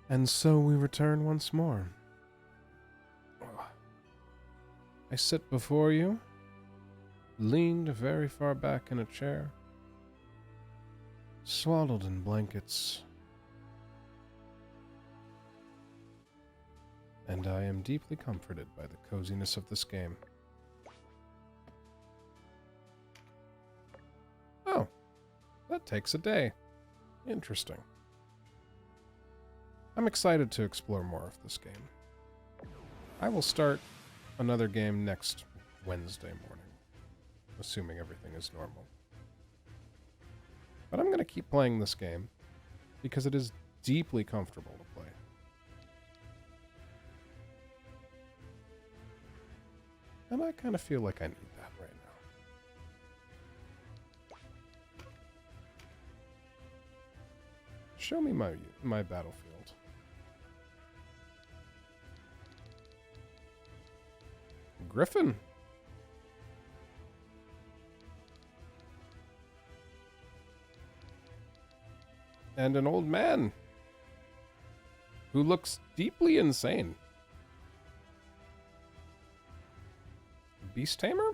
And so we return once more. I sit before you, leaned very far back in a chair, swaddled in blankets, and I am deeply comforted by the coziness of this game. Oh, that takes a day. Interesting. I'm excited to explore more of this game. I will start another game next Wednesday morning, assuming everything is normal. But I'm going to keep playing this game because it is deeply comfortable to play. And I kind of feel like I need that right now. Show me my battlefield. Griffin. And an old man who looks deeply insane. Beast Tamer?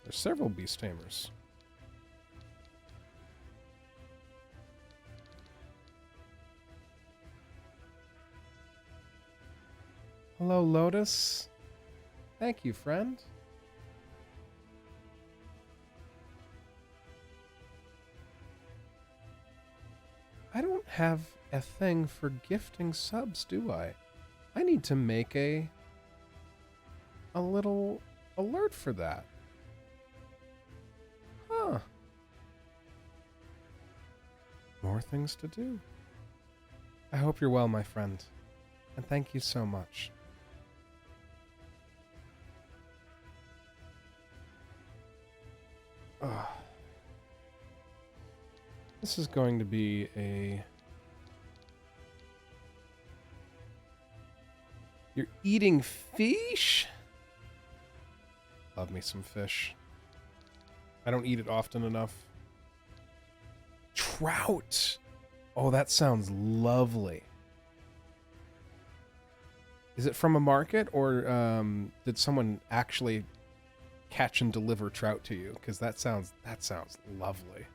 There's several Beast Tamers. Hello, Lotus. Thank you, friend. I don't have a thing for gifting subs, do I? I need to make a little alert for that. Huh. More things to do. I hope you're well, my friend. And thank you so much. Ugh. This is going to be a... You're eating fish? Love me some fish. I don't eat it often enough. Trout! Oh, that sounds lovely. Is it from a market, or did someone actually catch and deliver trout to you? Because that sounds lovely.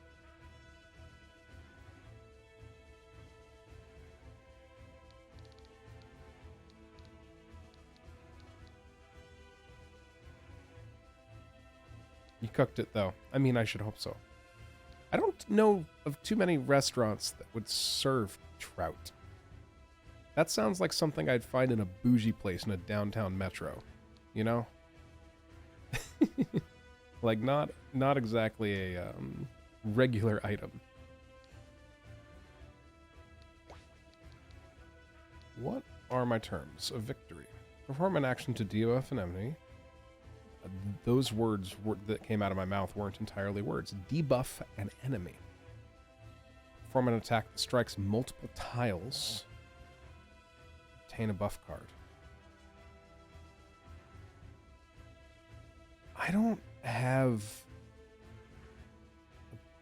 You cooked it, though. I mean, I should hope so. I don't know of too many restaurants that would serve trout. That sounds like something I'd find in a bougie place in a downtown metro. You know? Like, not exactly a regular item. What are my terms of victory? Perform an action to debuff an enemy. Those words that came out of my mouth weren't entirely words. Debuff an enemy. Perform an attack that strikes multiple tiles. Obtain a buff card. I don't have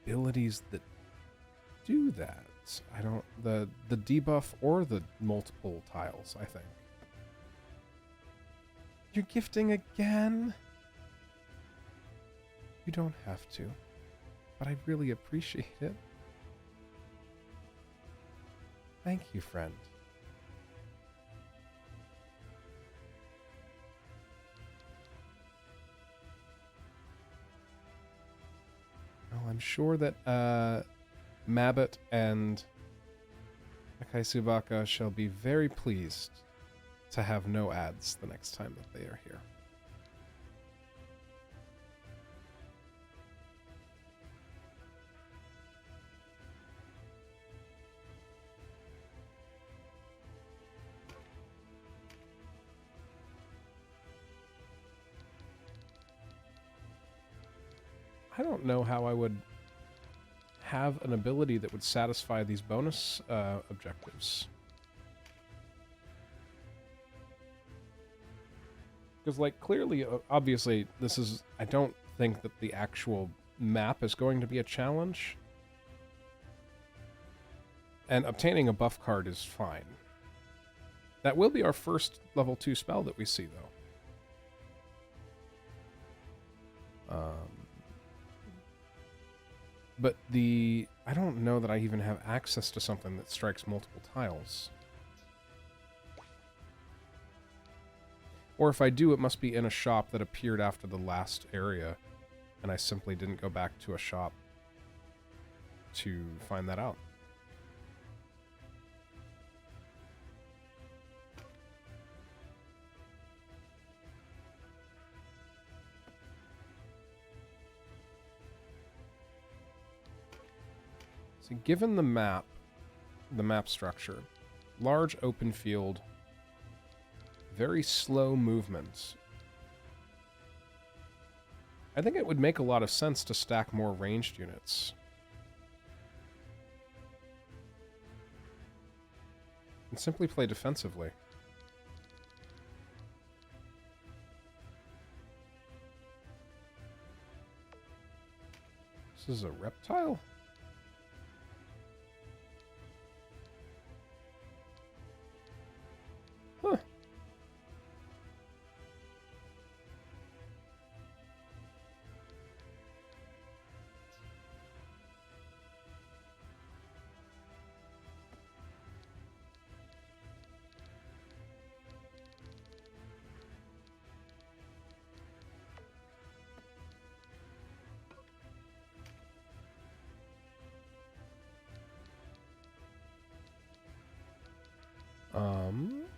abilities that do that. I don't... The debuff or the multiple tiles, I think. You're gifting again? You don't have to, but I really appreciate it. Thank you, friend. Well, I'm sure that Mabbit and Akai Subaka shall be very pleased to have no ads the next time that they are here. I don't know how I would have an ability that would satisfy these bonus objectives. Because, like, clearly, obviously, this is... I don't think that the actual map is going to be a challenge. And obtaining a buff card is fine. That will be our first level 2 spell that we see, though. But I don't know that I even have access to something that strikes multiple tiles. Or if I do, it must be in a shop that appeared after the last area, and I simply didn't go back to a shop to find that out. So given the map structure, large open field, very slow movement, I think it would make a lot of sense to stack more ranged units. And simply play defensively. This is a reptile? Huh.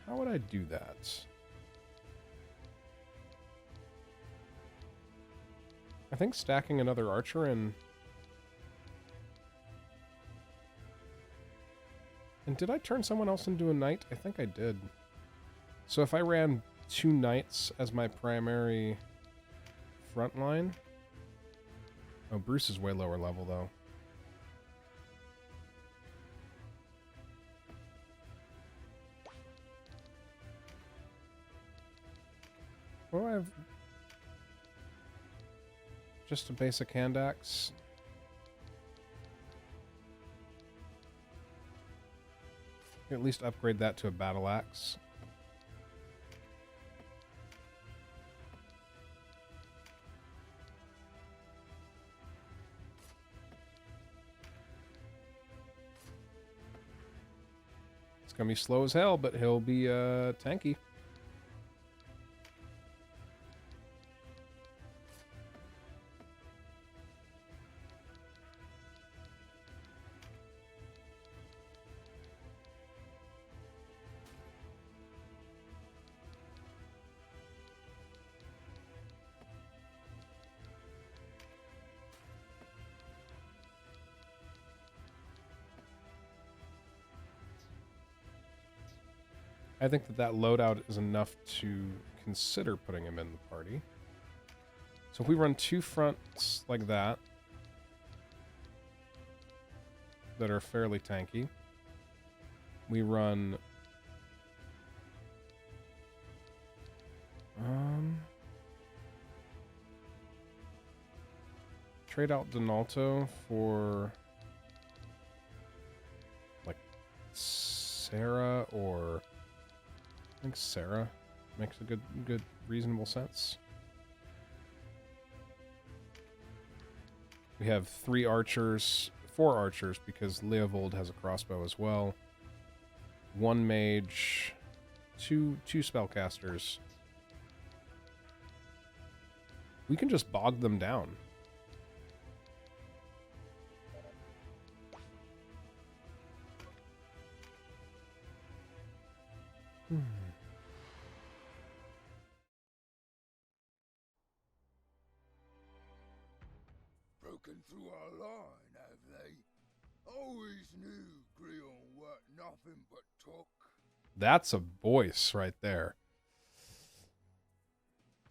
How would I do that? I think stacking another archer and did I turn someone else into a knight? I think I did. So if I ran 2 knights as my primary front line. Oh, Bruce is way lower level though. Well, I have just a basic hand axe. At least upgrade that to a battle axe. It's gonna be slow as hell, but he'll be tanky. I think that loadout is enough to consider putting him in the party. So if we run 2 fronts like that are fairly tanky, we run trade out Donalto for like Sarah, or I think Sarah makes a good reasonable sense. We have 3 archers, 4 archers because Leovold has a crossbow as well. 1 mage, 2 spellcasters. We can just bog them down. Broken through our line, have they? Always knew Grion weren't nothing but talk. That's a voice right there.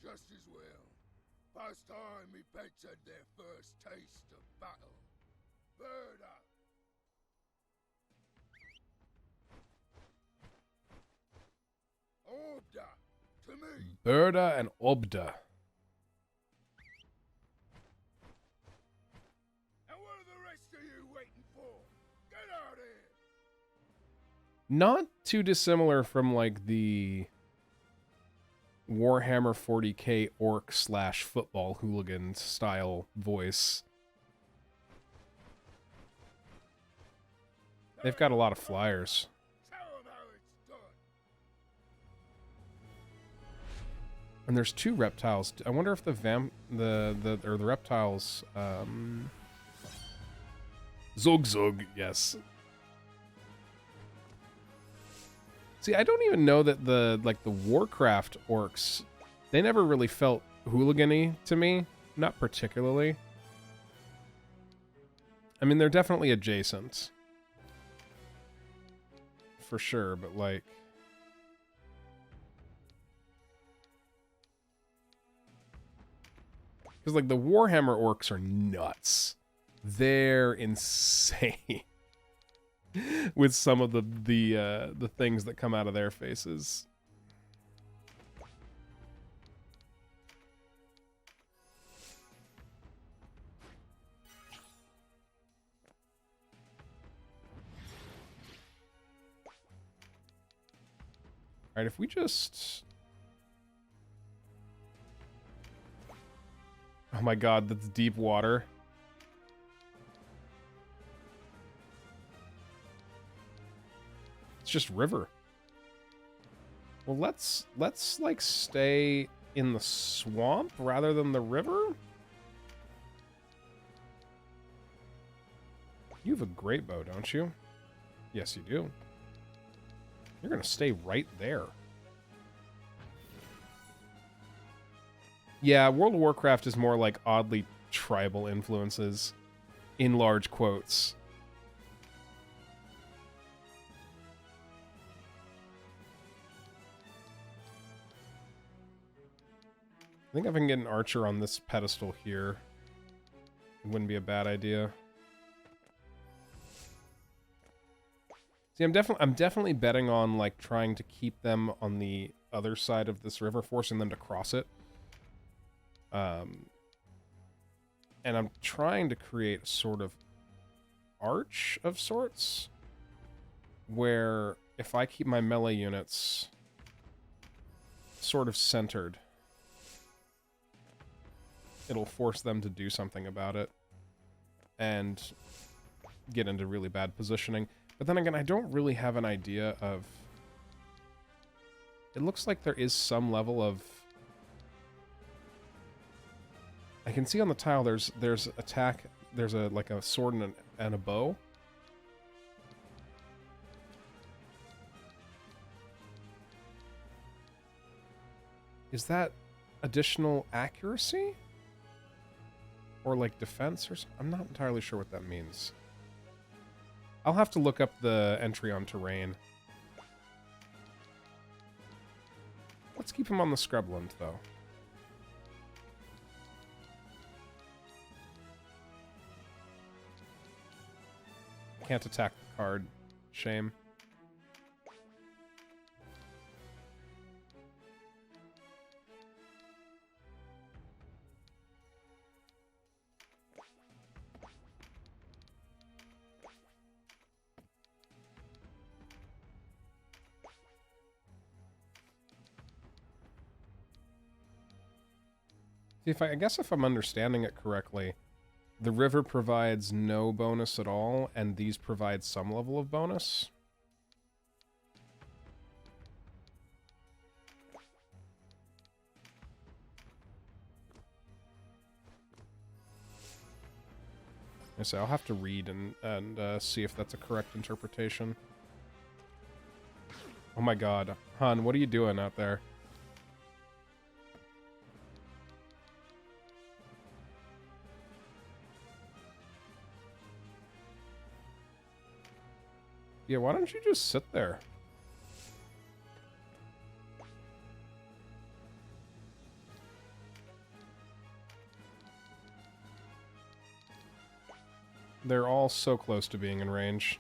Just as well. Past time me pets had their first taste of battle. Bird up. Obda, to me. Berda and Obda. waiting for? Get out here! Not too dissimilar from like the Warhammer 40k orc / football hooligan style voice. They've got a lot of flyers. Tell 'em how it's done. And there's 2 reptiles. I wonder if the reptiles Zog, yes. See, I don't even know that the Warcraft orcs, they never really felt hooligan-y to me, not particularly. I mean, they're definitely adjacent. For sure, but like because like the Warhammer orcs are nuts. They're insane with some of the things that come out of their faces. All right, if we just... Oh my god, that's deep water. It's just river. Well, let's like stay in the swamp rather than the river. You have a great bow, don't you? Yes, you do. You're gonna stay right there. Yeah, World of Warcraft is more like oddly tribal influences, in large quotes. I think if I can get an archer on this pedestal here, it wouldn't be a bad idea. See, I'm definitely betting on like trying to keep them on the other side of this river, forcing them to cross it. And I'm trying to create a sort of arch of sorts, where if I keep my melee units sort of centered, it'll force them to do something about it and get into really bad positioning. But then again, I don't really have an idea of... It looks like there is some level of... I can see on the tile there's attack, there's a like a sword and a bow. Is that additional accuracy? Or like defense or something? I'm not entirely sure what that means. I'll have to look up the entry on terrain. Let's keep him on the scrubland, though. Can't attack the card. Shame. I guess if I'm understanding it correctly, the river provides no bonus at all, and these provide some level of bonus. So I'll have to read and see if that's a correct interpretation. Oh my god. Han, what are you doing out there? Yeah, why don't you just sit there? They're all so close to being in range.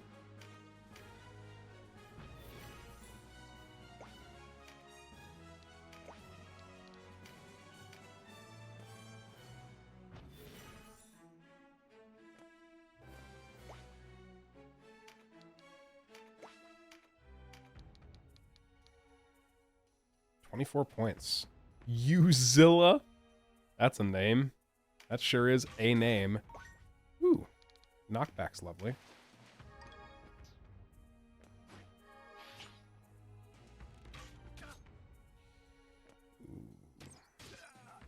24 points. Uzilla? That's a name. That sure is a name. Ooh. Knockback's lovely.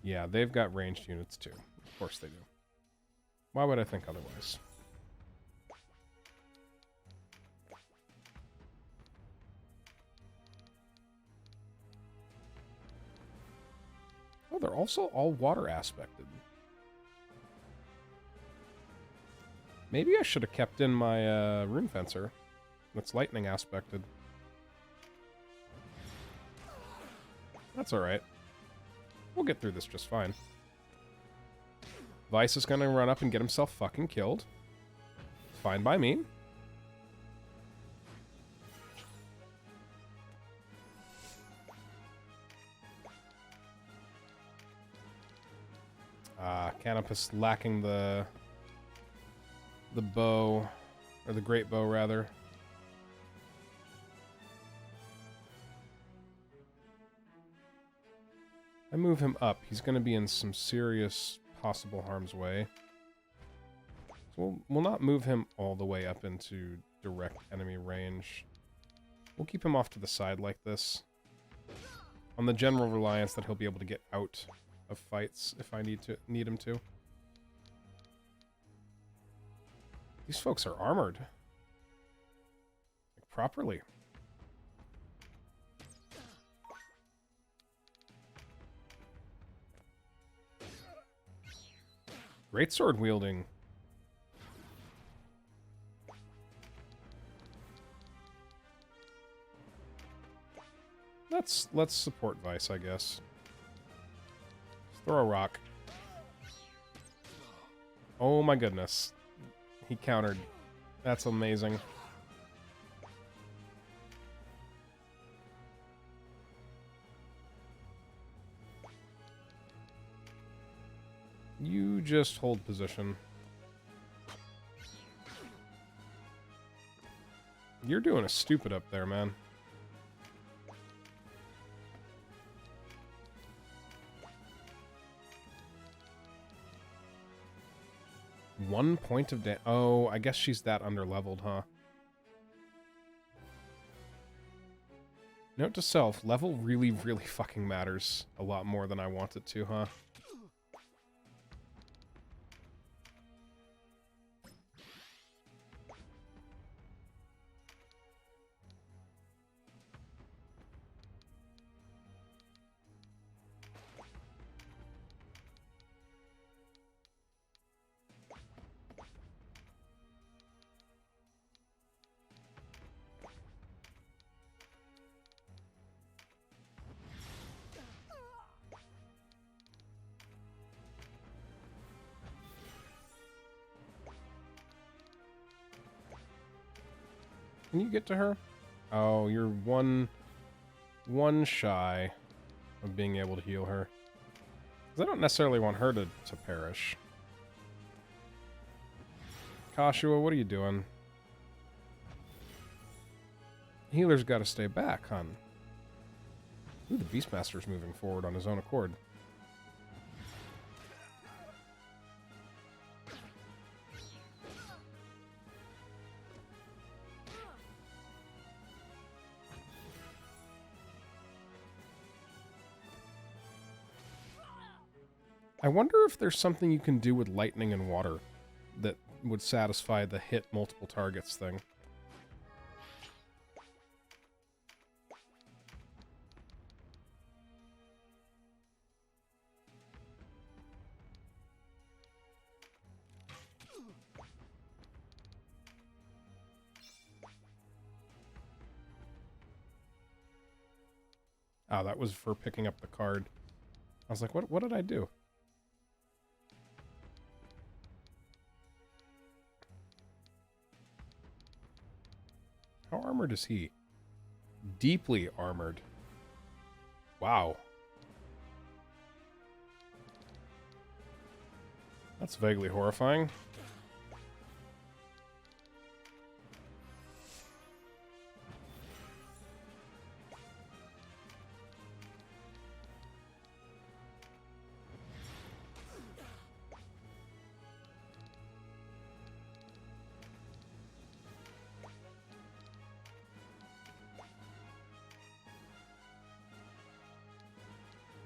Yeah, they've got ranged units too. Of course they do. Why would I think otherwise? Oh, they're also all water aspected. Maybe I should have kept in my rune fencer that's lightning aspected. That's alright. We'll get through this just fine. Vice is gonna run up and get himself fucking killed. Fine by me. Canopus lacking the bow, or the great bow rather. I move him up. He's going to be in some serious possible harm's way. So we'll not move him all the way up into direct enemy range. We'll keep him off to the side like this, on the general reliance that he'll be able to get out of fights if I need him to. These folks are armored. Like, properly. Great sword wielding. Let's support Vice, I guess. Let's throw a rock. Oh my goodness. He countered. That's amazing. You just hold position. You're doing a stupid up there, man. One point of damage. Oh, I guess she's that underleveled, huh? Note to self, level really, really fucking matters a lot more than I want it to, huh? Can you get to her? Oh, you're one shy of being able to heal her. 'Cause I don't necessarily want her to perish. Kashua, what are you doing? Healer's got to stay back, hon. Ooh, the Beastmaster's moving forward on his own accord. I wonder if there's something you can do with lightning and water that would satisfy the hit multiple targets thing. Oh, that was for picking up the card. I was like, what did I do? How armored is he? Deeply armored. Wow. That's vaguely horrifying.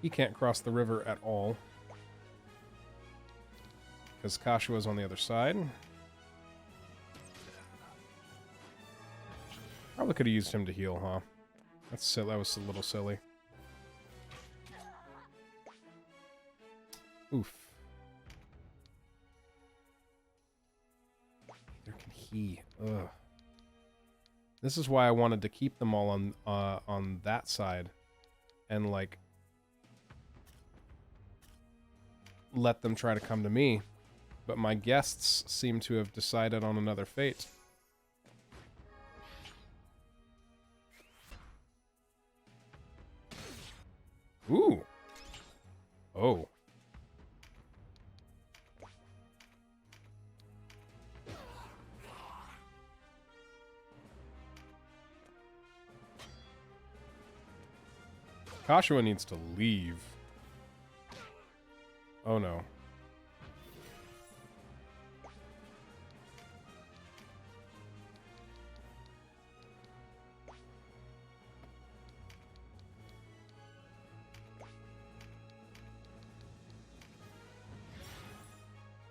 He can't cross the river at all. Because Kashua's on the other side. Probably could have used him to heal, huh? That's silly. That was a little silly. Oof. Neither can he. Ugh. This is why I wanted to keep them all on that side, and like let them try to come to me. But my guests seem to have decided on another fate. Ooh. Oh. Kashua needs to leave. Oh no.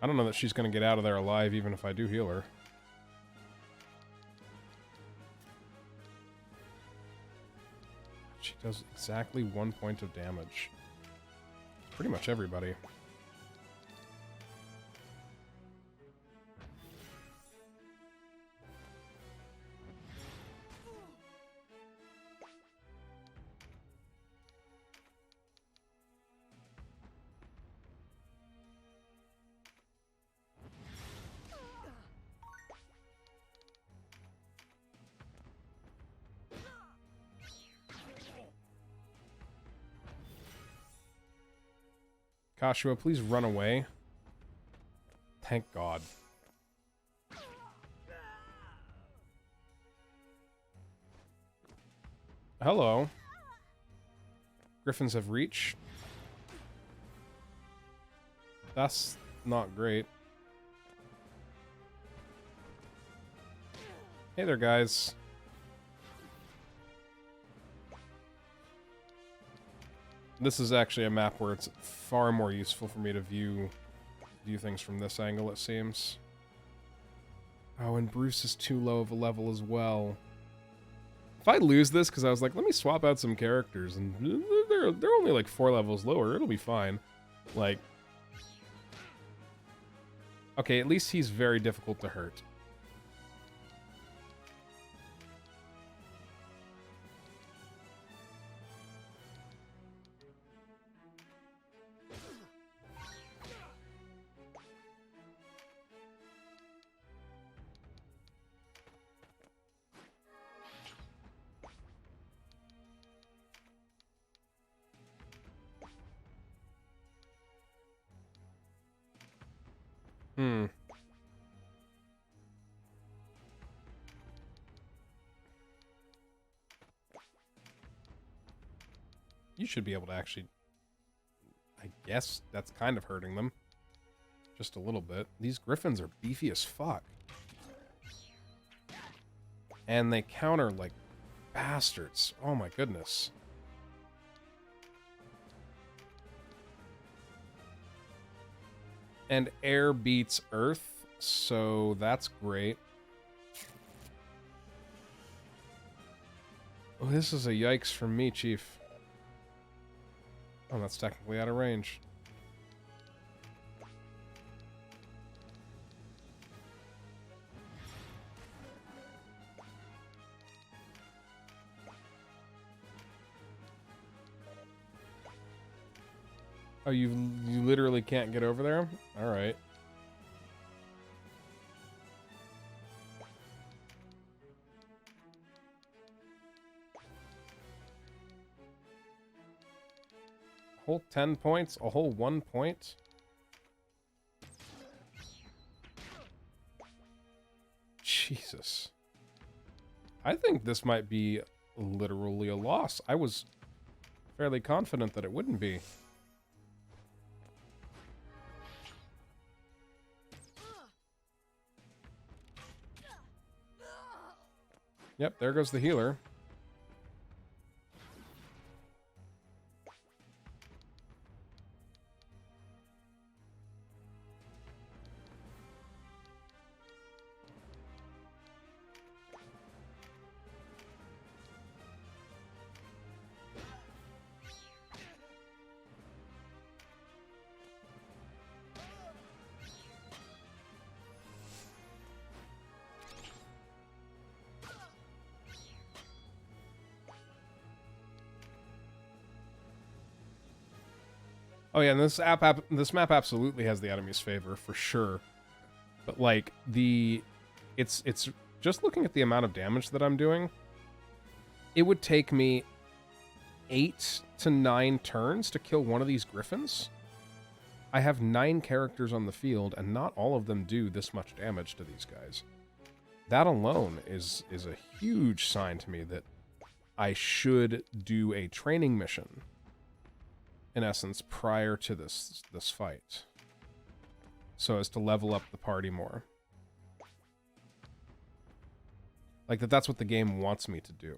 I don't know that she's going to get out of there alive even if I do heal her. She does exactly 1 point of damage. Pretty much everybody. Kashua, please run away. Thank God. Hello. Griffins have reach. That's not great. Hey there, guys. This is actually a map where it's far more useful for me to view things from this angle, it seems. Oh, and Bruce is too low of a level as well. If I lose this, because I was like, let me swap out some characters, and they're only like 4 levels lower, it'll be fine. Like, okay, at least he's very difficult to hurt. You should be able to actually... I guess that's kind of hurting them. Just a little bit. These griffins are beefy as fuck. And they counter like bastards. Oh my goodness. And air beats earth, so that's great. Oh, this is a yikes from me, Chief. Oh, that's technically out of range. Oh, you literally can't get over there? All right. Whole 10 points? A whole 1 point? Jesus. I think this might be literally a loss. I was fairly confident that it wouldn't be. Yep, there goes the healer. Oh yeah, and this map absolutely has the enemy's favor for sure. But like it's just looking at the amount of damage that I'm doing, it would take me 8 to 9 turns to kill one of these griffins. I have 9 characters on the field, and not all of them do this much damage to these guys. That alone is a huge sign to me that I should do a training mission, in essence, prior to this fight, so as to level up the party more. Like that's what the game wants me to do.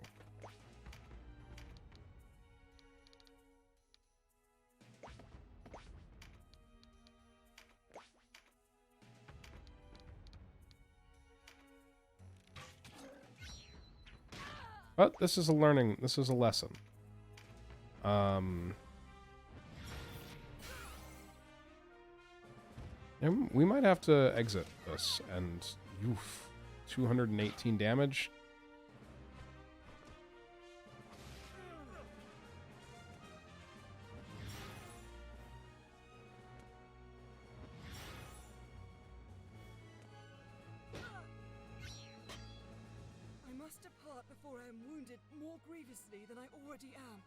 But this is a lesson. And we might have to exit this, and oof, 218 damage. I must depart before I am wounded more grievously than I already am.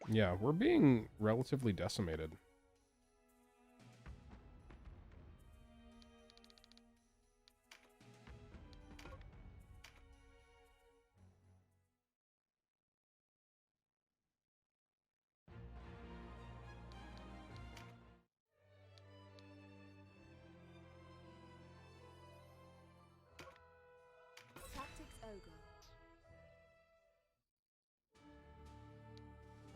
Yeah, we're being relatively decimated. Tactics Ogre.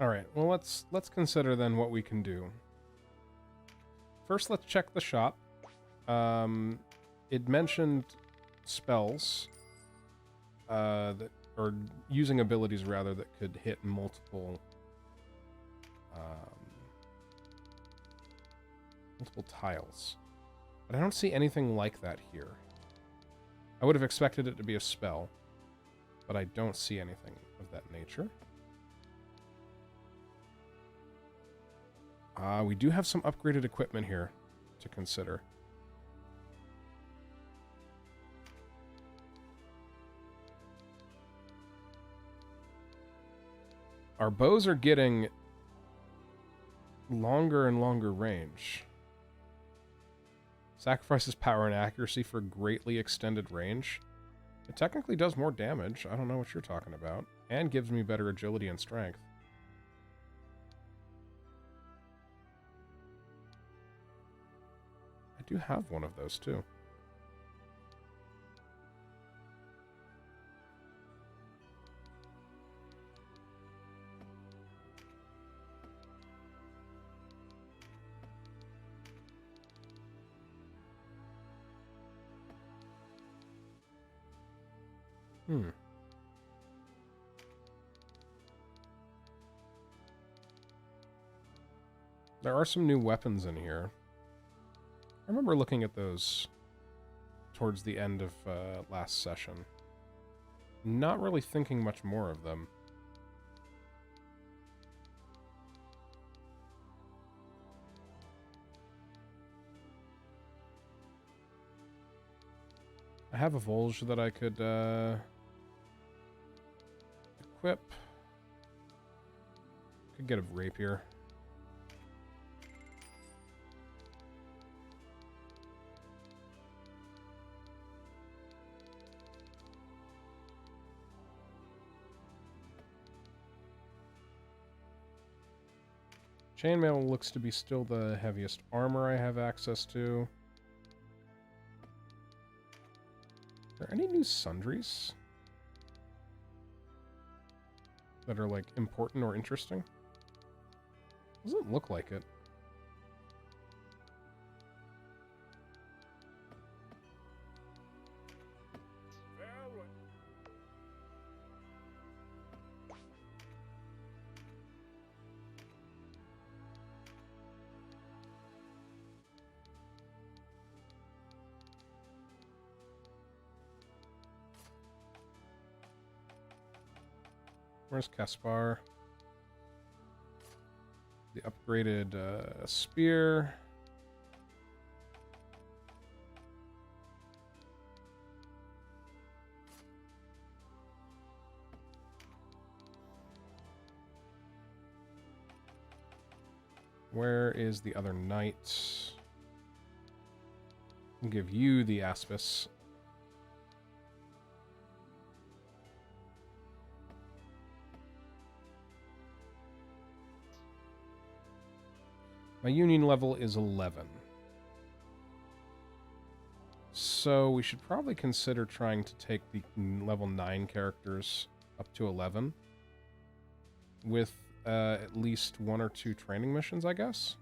All right, well, let's consider then what we can do. First, let's check the shop. It mentioned spells, or using abilities rather, that could hit multiple tiles. But I don't see anything like that here. I would have expected it to be a spell, but I don't see anything of that nature. We do have some upgraded equipment here to consider. Our bows are getting longer and longer range. Sacrifices power and accuracy for greatly extended range. It technically does more damage. I don't know what you're talking about. And gives me better agility and strength. I do have one of those too. There are some new weapons in here. I remember looking at those towards the end of last session. Not really thinking much more of them. I have a Volge that I could equip. Could get a rapier. Chainmail looks to be still the heaviest armor I have access to. Are there any new sundries that are, like, important or interesting? Doesn't look like it. Where's Caspar? The upgraded spear. Where is the other knight? I'll give you the Aspis. My union level is 11. So we should probably consider trying to take the level 9 characters up to 11. With at least 1 or 2 training missions, I guess.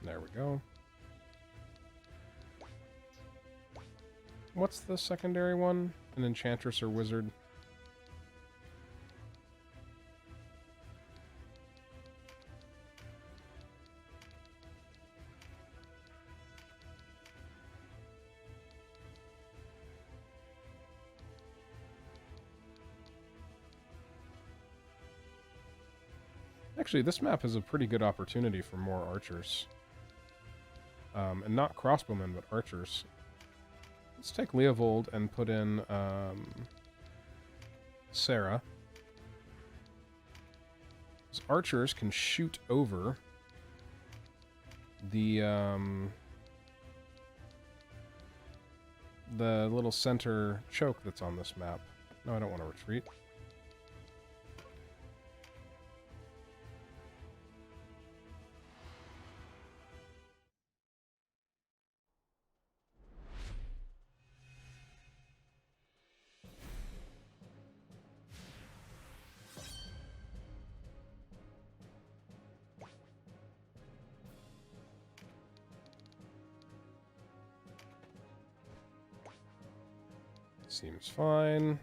There we go. What's the secondary one? An enchantress or wizard? Actually, this map is a pretty good opportunity for more archers. And not crossbowmen, but archers. Let's take Leovold and put in Sarah. These archers can shoot over the little center choke that's on this map. No, I don't want to retreat. Seems fine.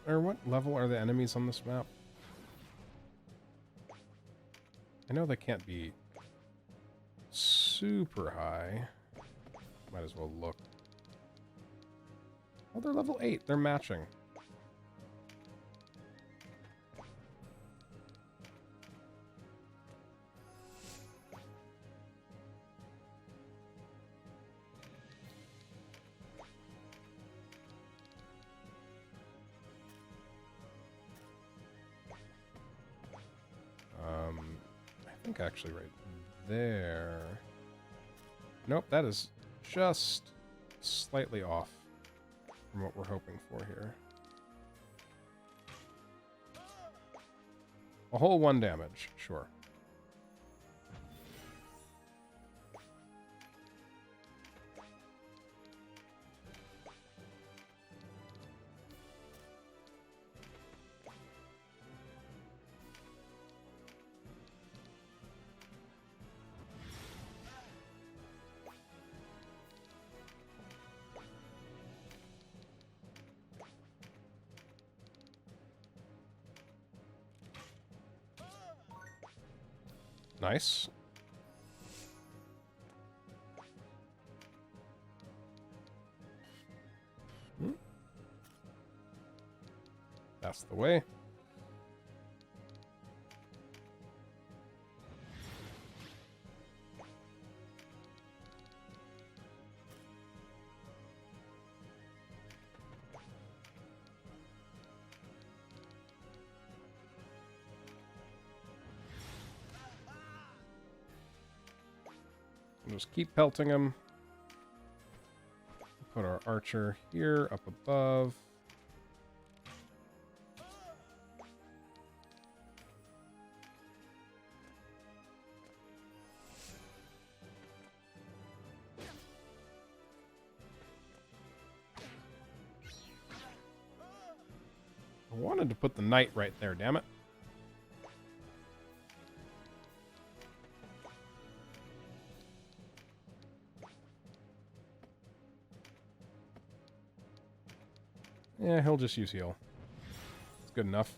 What level are the enemies on this map? I know they can't be super high. Might as well look. Oh, they're level 8. They're matching. I think actually right there. Nope, that is just slightly off from what we're hoping for here. A whole 1 damage, sure. Nice. That's the way. Just keep pelting him. Put our archer here, up above. I wanted to put the knight right there, damn it. Yeah, he'll just use heal. It's good enough.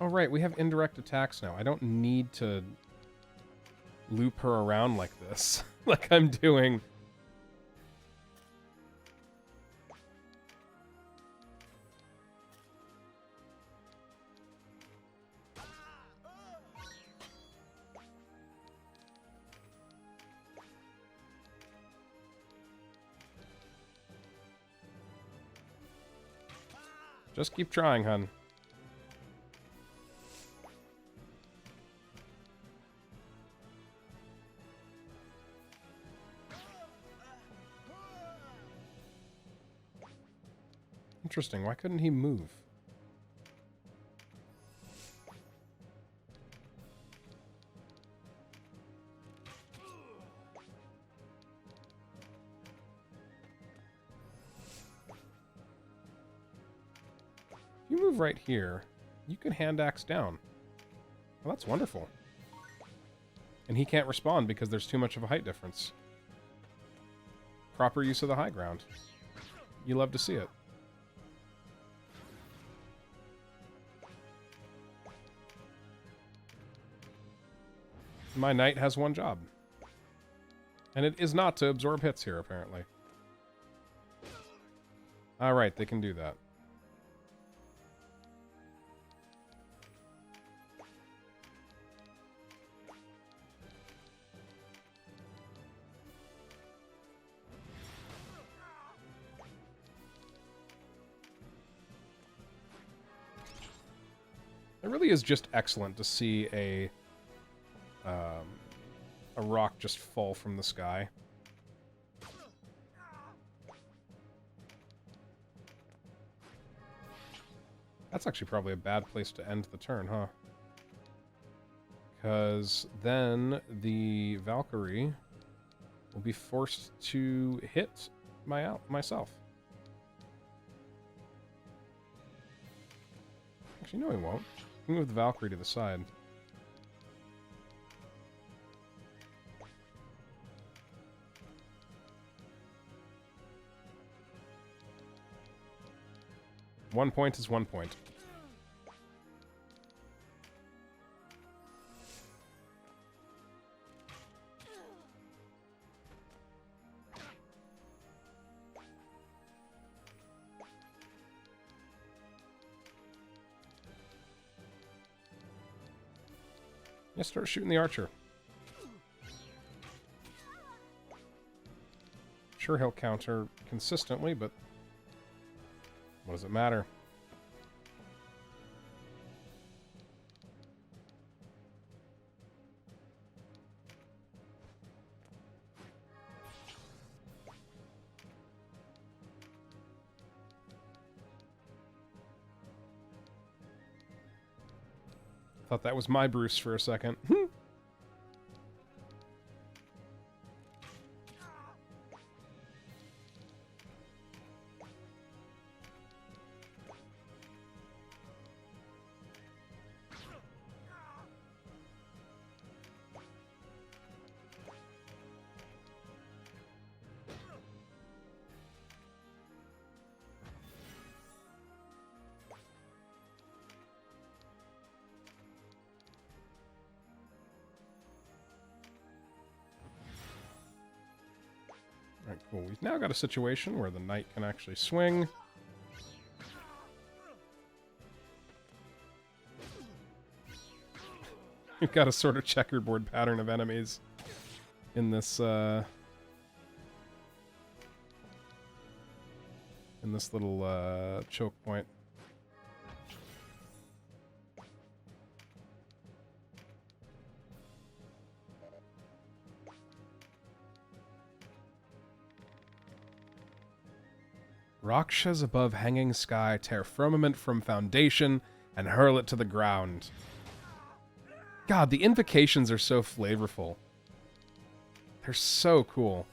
Oh, right, we have indirect attacks now. I don't need to loop her around like this, like I'm doing. Just keep trying, hun. Interesting, why couldn't he move? If you move right here, you can hand axe down. Well, that's wonderful. And he can't respond because there's too much of a height difference. Proper use of the high ground. You love to see it. My knight has one job. And it is not to absorb hits here, apparently. Alright, they can do that. It really is just excellent to see a rock just fall from the sky. That's actually probably a bad place to end the turn, huh? Because then the Valkyrie will be forced to hit myself. Actually, no, he won't. He can move the Valkyrie to the side. One point is 1 point. Yeah, start shooting the archer. Sure, he'll counter consistently, but what does it matter? Thought that was my Bruce for a second. Alright, cool. We've now got a situation where the knight can actually swing. We've got a sort of checkerboard pattern of enemies in this little choke point. Rakshas above hanging sky tear firmament from foundation and hurl it to the ground. God, the invocations are so flavorful. They're so cool.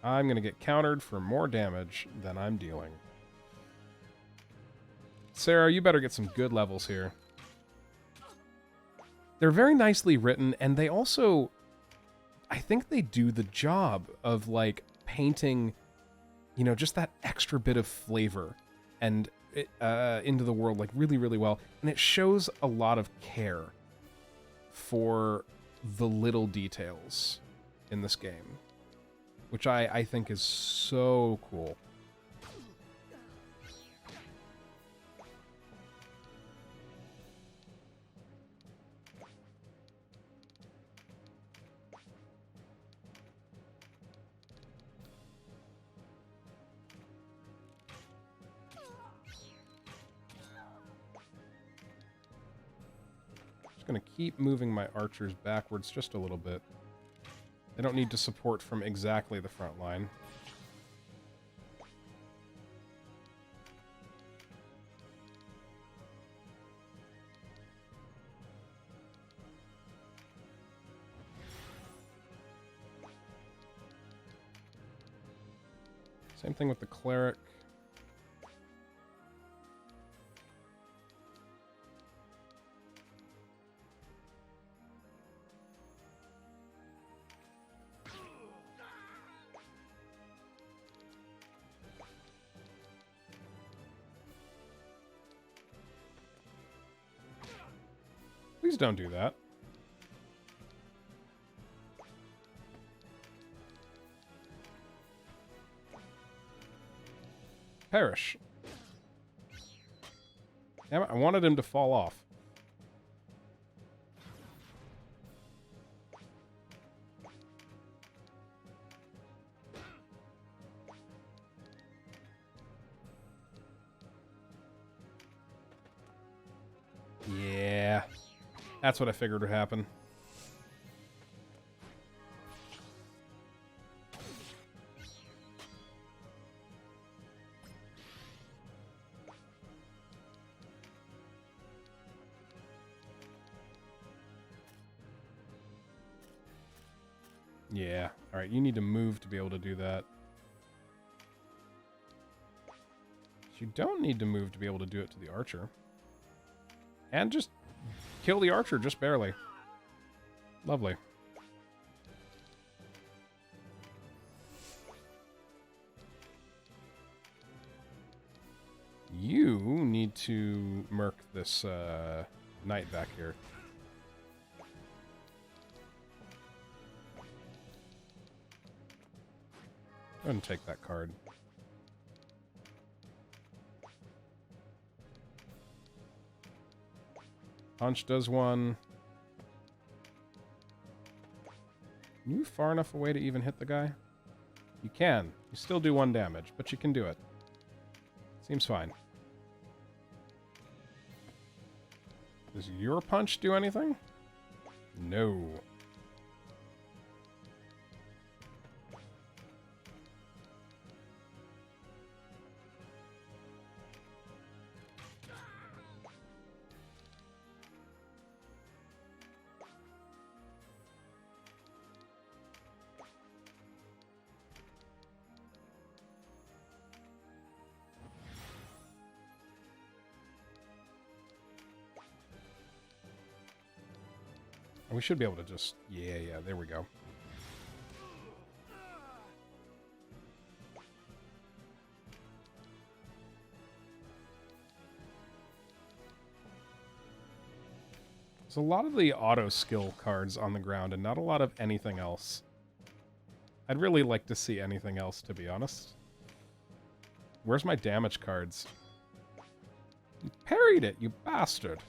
I'm going to get countered for more damage than I'm dealing. Sarah, you better get some good levels here. They're very nicely written, and they also... I think they do the job of, like, painting, you know, just that extra bit of flavor and into the world, like, really, really well. And it shows a lot of care for the little details in this game, which I think is so cool. Going to keep moving my archers backwards just a little bit. They don't need to support from exactly the front line. Same thing with the cleric. Please don't do that. Perish. Damn it, I wanted him to fall off. Yeah. That's what I figured would happen. Yeah. Alright, you need to move to be able to do that. You don't need to move to be able to do it to the archer. And just kill the archer, just barely. Lovely. You need to murk this knight back here. Go ahead and take that card. Punch does one. Are you far enough away to even hit the guy? You can. You still do 1 damage, but you can do it. Seems fine. Does your punch do anything? No. We should be able to just... Yeah, there we go. There's a lot of the auto skill cards on the ground and not a lot of anything else. I'd really like to see anything else, to be honest. Where's my damage cards? You parried it, you bastard.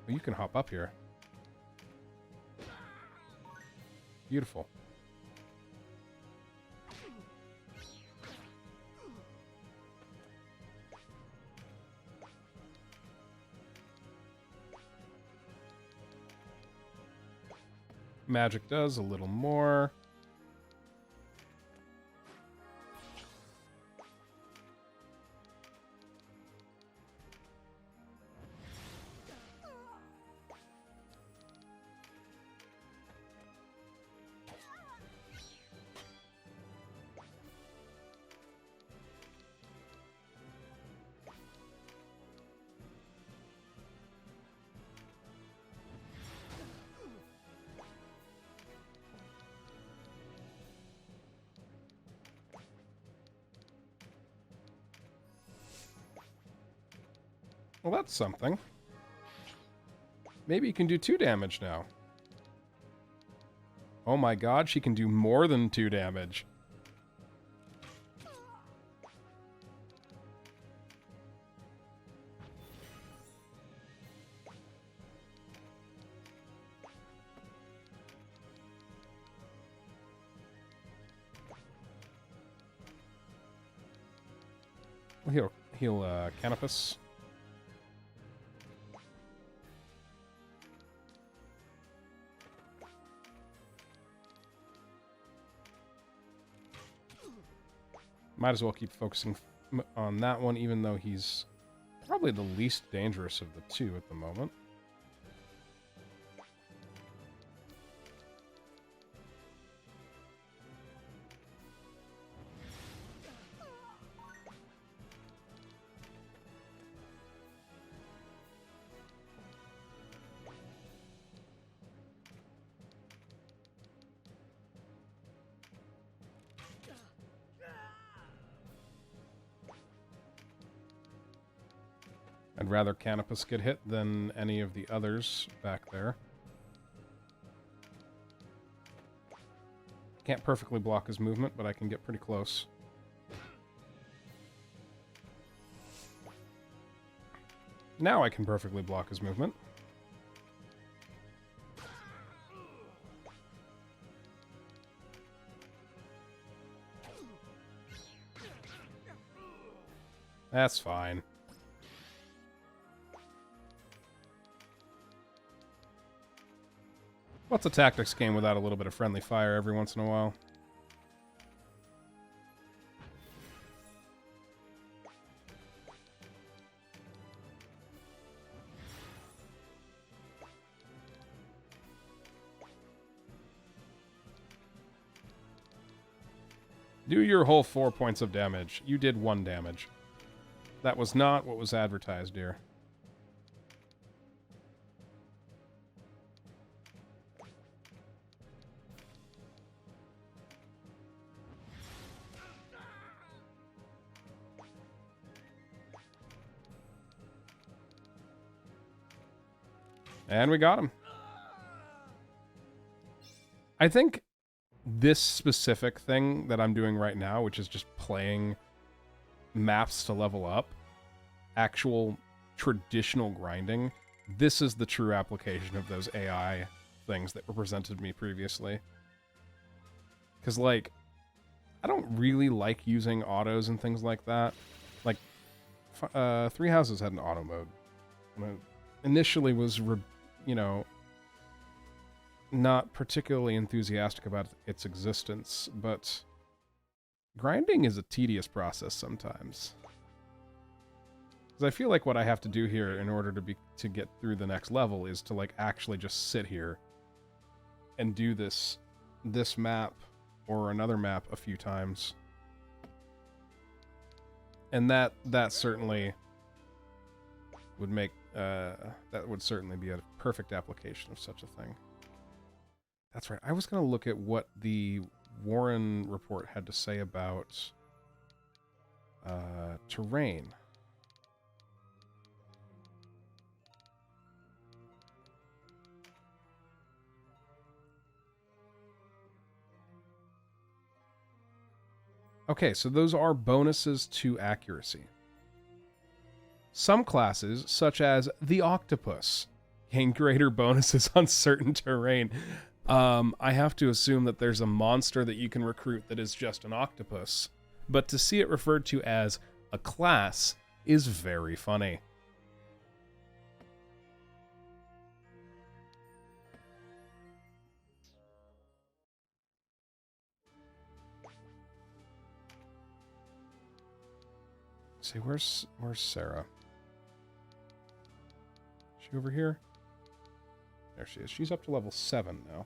Oh, you can hop up here. Beautiful. Magic does a little more. Well, that's something. Maybe you can do 2 damage now. Oh my god, she can do more than 2 damage. Heal Canopus. Might as well keep focusing on that one, even though he's probably the least dangerous of the 2 at the moment. I'd rather Canopus get hit than any of the others back there. Can't perfectly block his movement, but I can get pretty close. Now I can perfectly block his movement. That's fine. What's a tactics game without a little bit of friendly fire every once in a while? Do your whole 4 points of damage. You did 1 damage. That was not what was advertised, dear. And we got him. I think this specific thing that I'm doing right now, which is just playing maps to level up, actual traditional grinding, this is the true application of those AI things that were presented to me previously. Because, like, I don't really like using autos and things like that. Like, Three Houses had an auto mode. Initially was, you know, not particularly enthusiastic about its existence, but grinding is a tedious process sometimes. Because I feel like what I have to do here in order to get through the next level is to, like, actually just sit here and do this map or another map a few times. And that certainly would make that would certainly be a perfect application of such a thing. That's right. I was going to look at what the Warren report had to say about terrain. Okay, so those are bonuses to accuracy. Some classes, such as the octopus, gain greater bonuses on certain terrain. I have to assume that there's a monster that you can recruit that is just an octopus, but to see it referred to as a class is very funny. See, where's Sarah? Is she over here? There she is. She's up to level 7 now.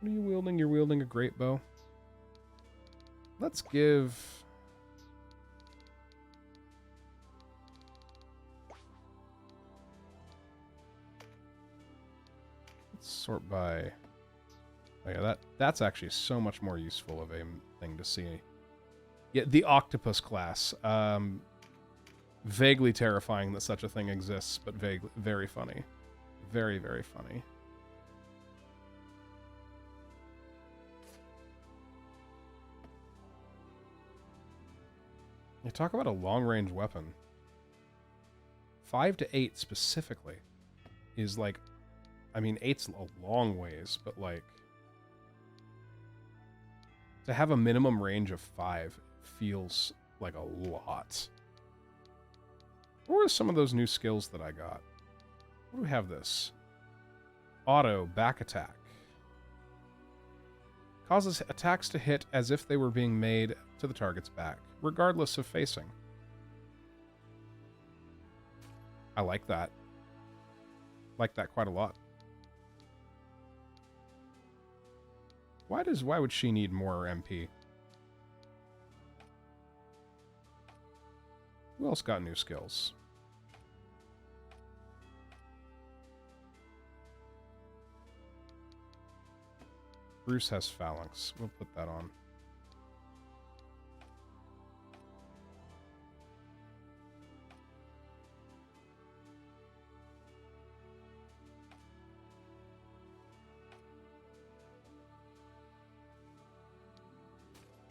What are you wielding? You're wielding a great bow. Let's give... Let's sort by... Oh yeah, that's actually so much more useful of a thing to see. Yeah, the octopus class. Vaguely terrifying that such a thing exists, but very funny. Very, very funny. You talk about a long-range weapon. 5 to 8 specifically is like... I mean, 8's a long ways, but like... To have a minimum range of 5 feels like a lot. What were some of those new skills that I got? What do we have this? Auto, back attack. Causes attacks to hit as if they were being made to the target's back, regardless of facing. I like that. Like that quite a lot. Why would she need more MP? Who else got new skills? Bruce has phalanx. We'll put that on.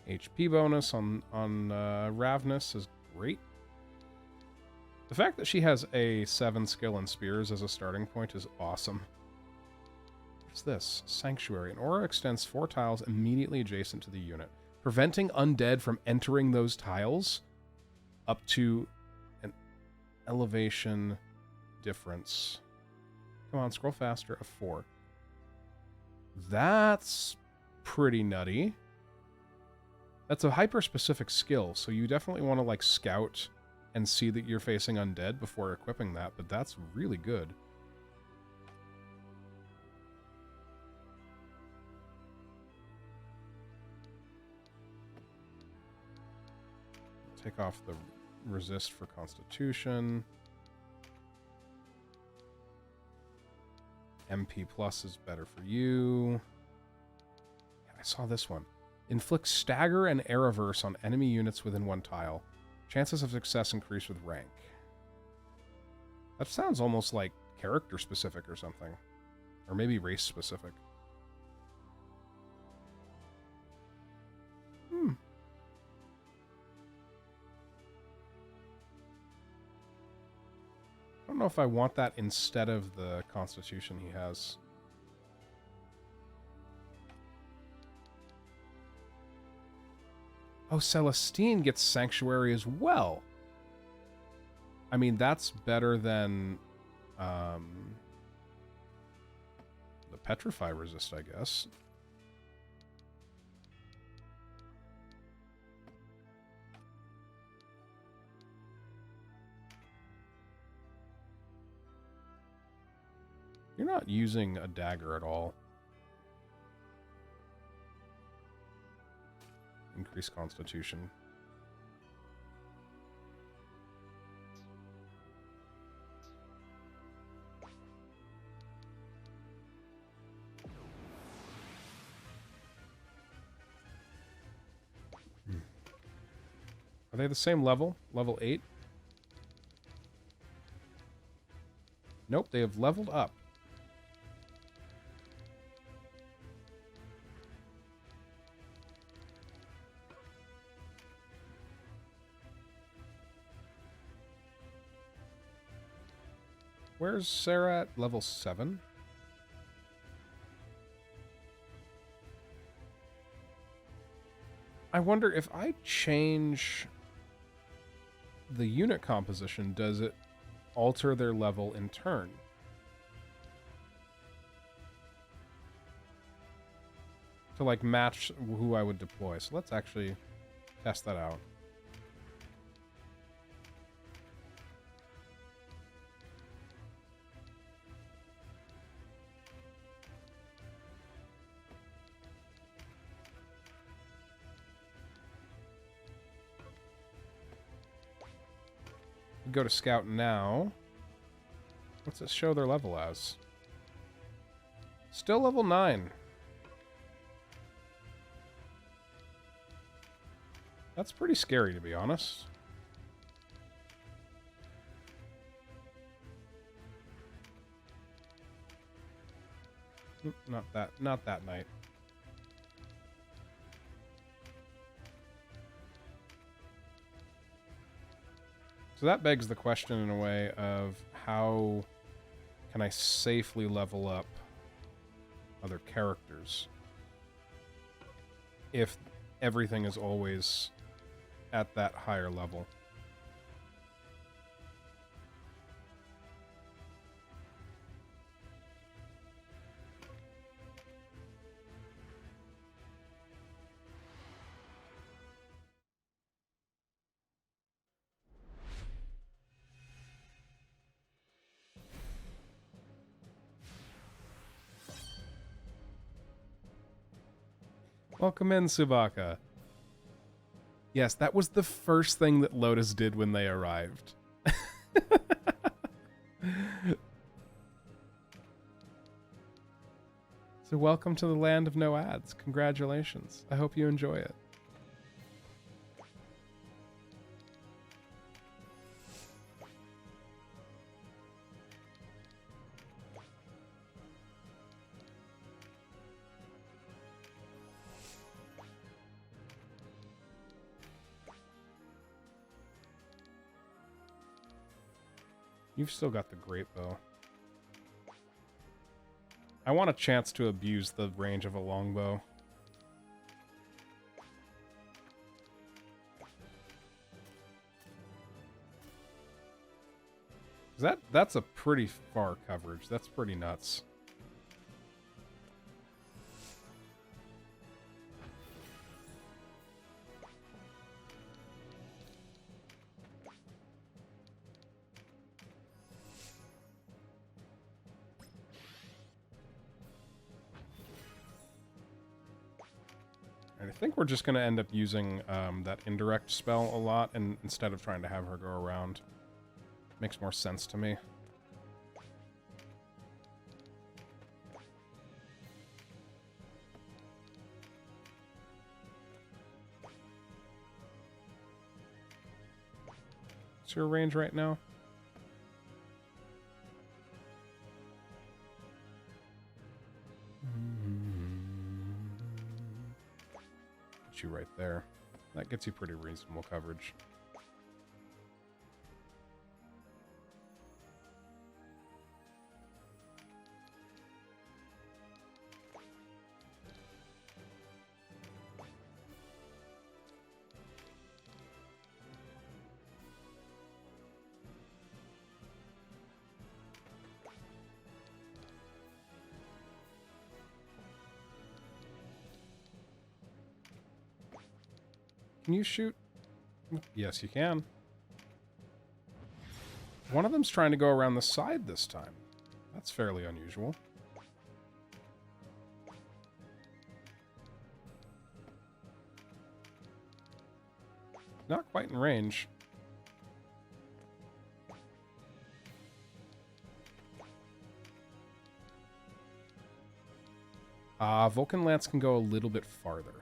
HP bonus on Ravnus is great. The fact that she has a 7 skill in spears as a starting point is awesome. What's this? Sanctuary. An aura extends 4 tiles immediately adjacent to the unit, preventing undead from entering those tiles up to an elevation difference. Come on, scroll faster. Of 4. That's pretty nutty. That's a hyper-specific skill, so you definitely want to, like, scout and see that you're facing undead before equipping that, but that's really good. Take off the resist for Constitution. MP plus is better for you. I saw this one. Inflict stagger and air reverse on enemy units within 1 tile. Chances of success increase with rank. That sounds almost like character specific or something. Or maybe race specific. I don't know if I want that instead of the Constitution he has. Oh, Celestine gets Sanctuary as well. I mean, that's better than the Petrify resist, I guess. You're not using a dagger at all. Increase Constitution. Are they the same level? Level 8? Nope, they have leveled up. Where's Sarah at level 7? I wonder if I change the unit composition, does it alter their level in turn? To like match who I would deploy. So let's actually test that out. Go to scout now. What's it show their level as? Still level 9. That's pretty scary, to be honest. Not that night. So that begs the question in a way of how can I safely level up other characters if everything is always at that higher level. Welcome in, Subaka. Yes, that was the first thing that Lotus did when they arrived. So welcome to the land of no ads. Congratulations. I hope you enjoy it. You've still got the great bow. I want a chance to abuse the range of a longbow. That's a pretty far coverage. That's pretty nuts. And I think we're just going to end up using that indirect spell a lot, and instead of trying to have her go around. Makes more sense to me. What's your range right now? Get you right there. That gets you pretty reasonable coverage. Can you shoot? Yes, you can. One of them's trying to go around the side this time. That's fairly unusual. Not quite in range. Vulcan Lance can go a little bit farther.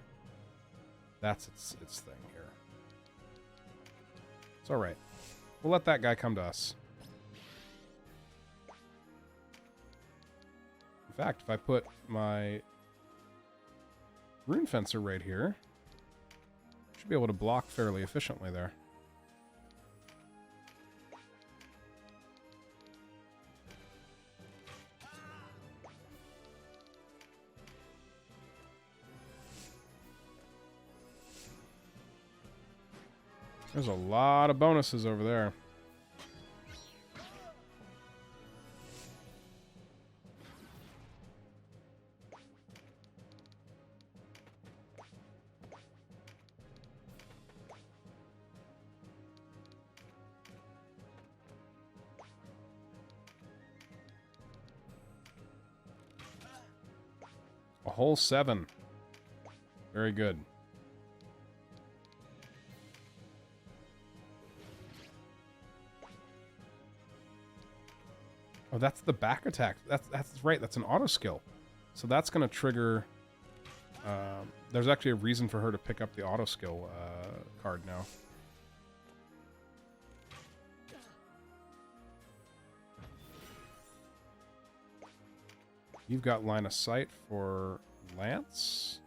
That's its thing here. It's alright. We'll let that guy come to us. In fact, if I put my Rune Fencer right here, I should be able to block fairly efficiently there. There's a lot of bonuses over there. A whole 7. Very good. Oh, that's the back attack. That's right. That's an auto skill. So that's going to trigger... there's actually a reason for her to pick up the auto skill card now. You've got line of sight for Lance.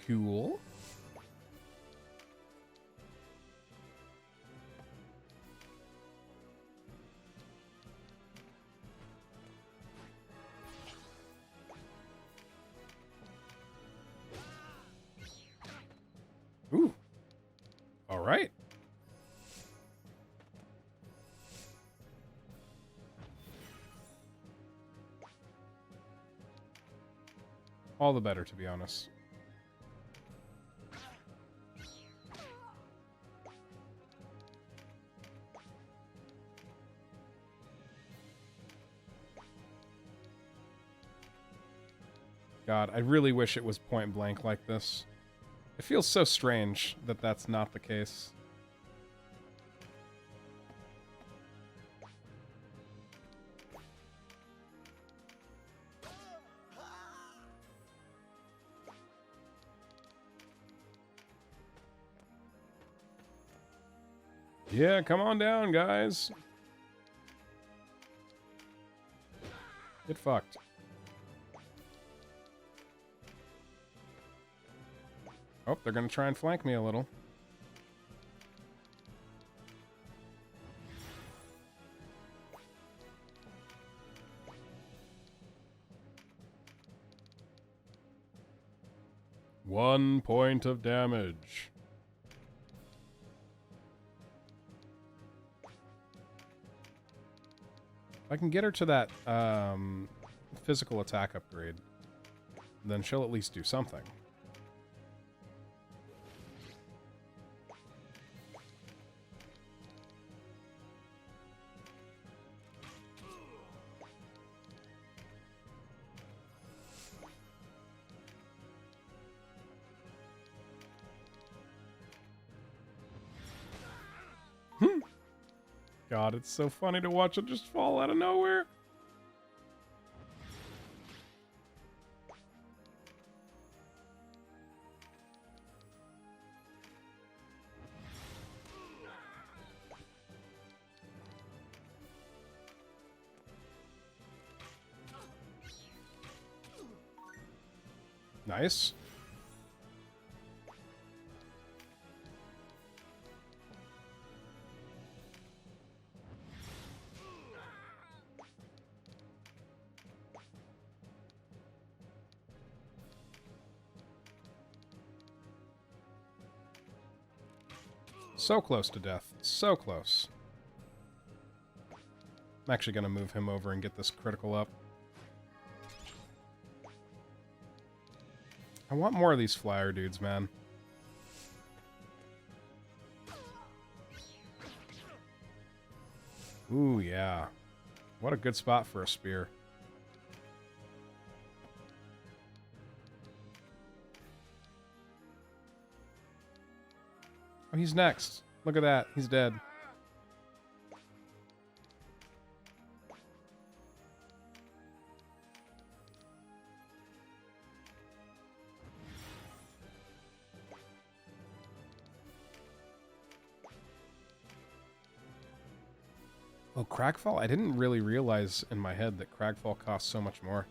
Cool. Ooh. All right. All the better, to be honest. God, I really wish it was point blank like this. It feels so strange that that's not the case. Yeah, come on down, guys. Get fucked. Oh, they're gonna try and flank me a little. One point of damage. If I can get her to that physical attack upgrade, then she'll at least do something. God, it's so funny to watch it just fall out of nowhere. Nice. So close to death. So close. I'm actually going to move him over and get this critical up. I want more of these flyer dudes, man. Ooh, yeah. What a good spot for a spear. Oh, he's next. Look at that. He's dead. Oh, Cragfall? I didn't really realize in my head that Cragfall costs so much more.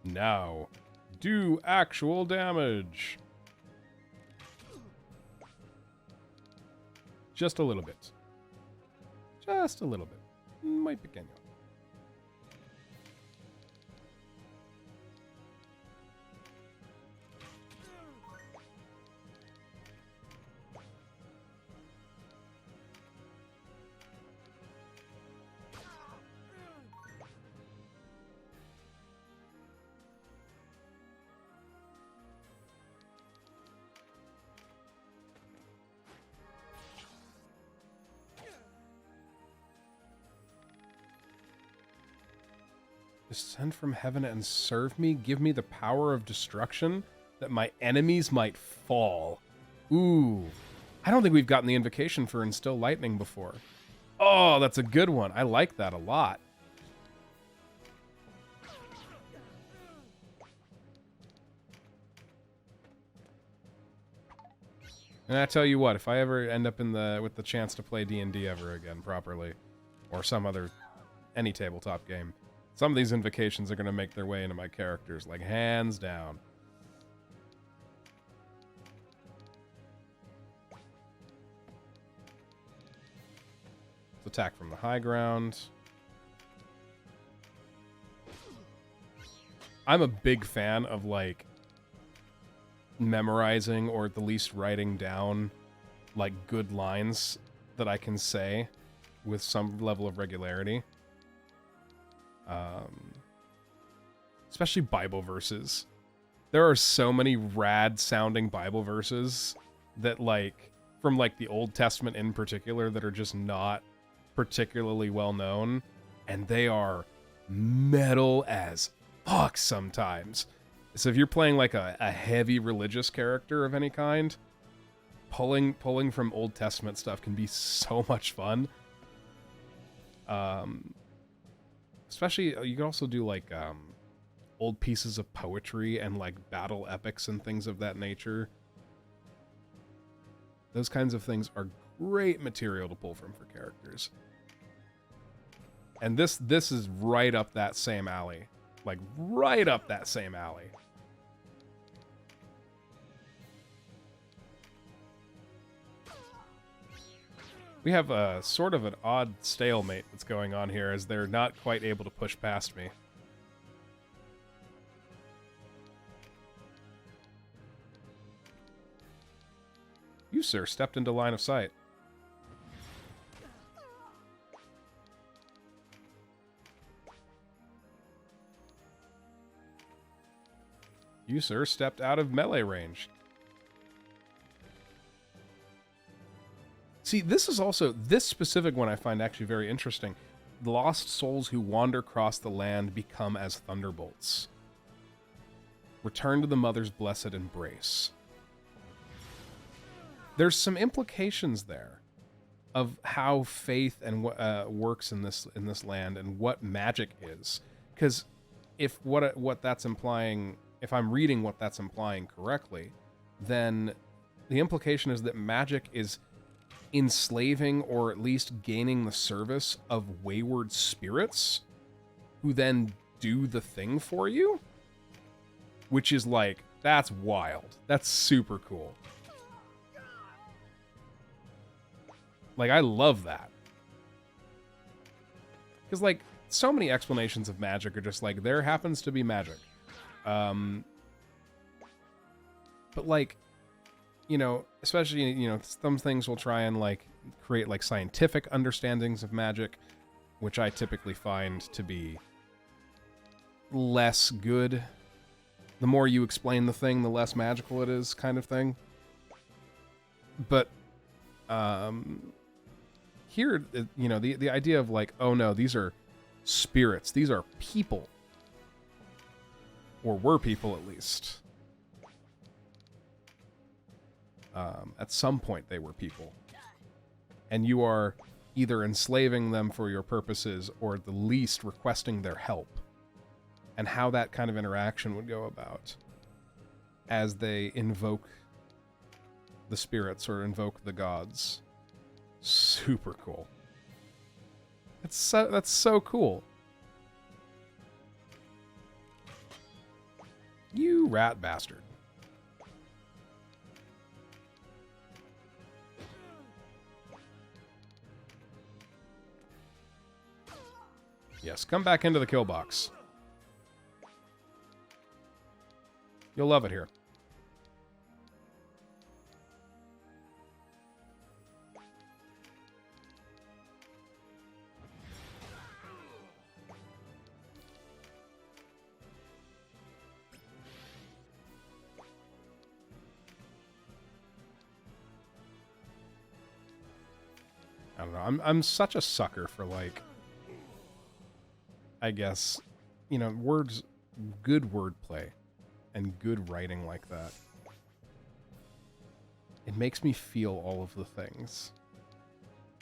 Now, Do actual damage. Just a little bit. Just a little bit. Muy pequeño. Descend from heaven and serve me. Give me the power of destruction that my enemies might fall. Ooh. I don't think we've gotten the invocation for Instill Lightning before. Oh, that's a good one. I like that a lot. And I tell you what, if I ever end up with the chance to play D&D ever again properly, or some other, any tabletop game, some of these invocations are going to make their way into my characters, like hands down. Let's attack from the high ground. I'm a big fan of, like, memorizing or at the least writing down, like, good lines that I can say with some level of regularity. Especially Bible verses. There are so many rad sounding Bible verses that, like, from like the Old Testament in particular, that are just not particularly well known, and they are metal as fuck sometimes. So if you're playing like a heavy religious character of any kind, pulling from Old Testament stuff can be so much fun. Especially, you can also do like old pieces of poetry and like battle epics and things of that nature. Those kinds of things are great material to pull from for characters. And this is right up that same alley. Like, right up that same alley. We have a sort of an odd stalemate that's going on here, as they're not quite able to push past me. You, sir, stepped into line of sight. You, sir, stepped out of melee range. See, this is also, this specific one I find actually very interesting. Lost souls who wander across the land become as thunderbolts. Return to the mother's blessed embrace. There's some implications there of how faith and works in this land and what magic is. Because if what that's implying, if I'm reading what that's implying correctly, then the implication is that magic is enslaving or at least gaining the service of wayward spirits who then do the thing for you, which is like, that's wild. That's super cool. Like, I love that. Because, like, so many explanations of magic are just like, there happens to be magic. But, like, you know, especially, you know, some things will try and, like, create, like, scientific understandings of magic, which I typically find to be less good. The more you explain the thing, the less magical it is, kind of thing. But, here, you know, the idea of, like, oh no, these are spirits, these are people. Or were people, at least. At some point, they were people. And you are either enslaving them for your purposes, or at the least requesting their help. And how that kind of interaction would go about as they invoke the spirits or invoke the gods. Super cool. That's so cool. You rat bastard. Yes, come back into the kill box. You'll love it here. I don't know. I'm such a sucker for, like, I guess, you know, good wordplay and good writing like that. It makes me feel all of the things,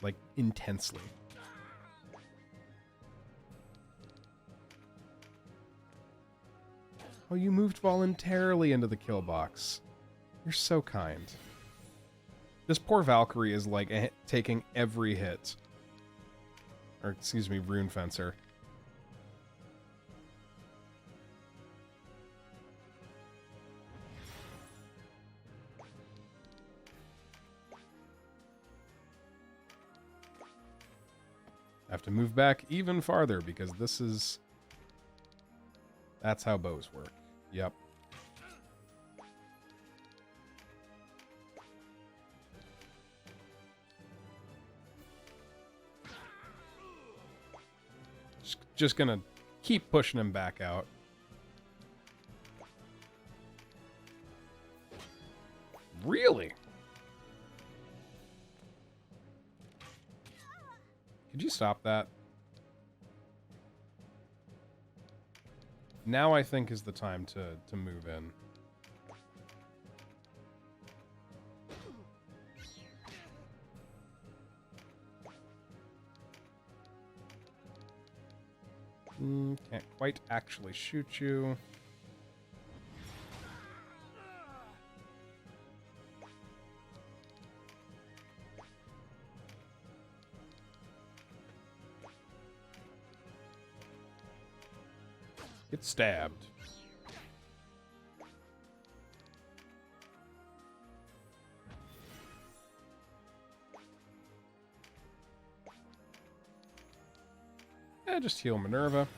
like, intensely. Oh, you moved voluntarily into the kill box. You're so kind. This poor Valkyrie is, like, taking every hit. Or, excuse me, Rune Fencer. I have to move back even farther because this is... That's how bows work. Yep. Just gonna keep pushing him back out. Really? Could you stop that? Now I think is the time to move in. Can't quite actually shoot you. Get stabbed. Just heal Minerva.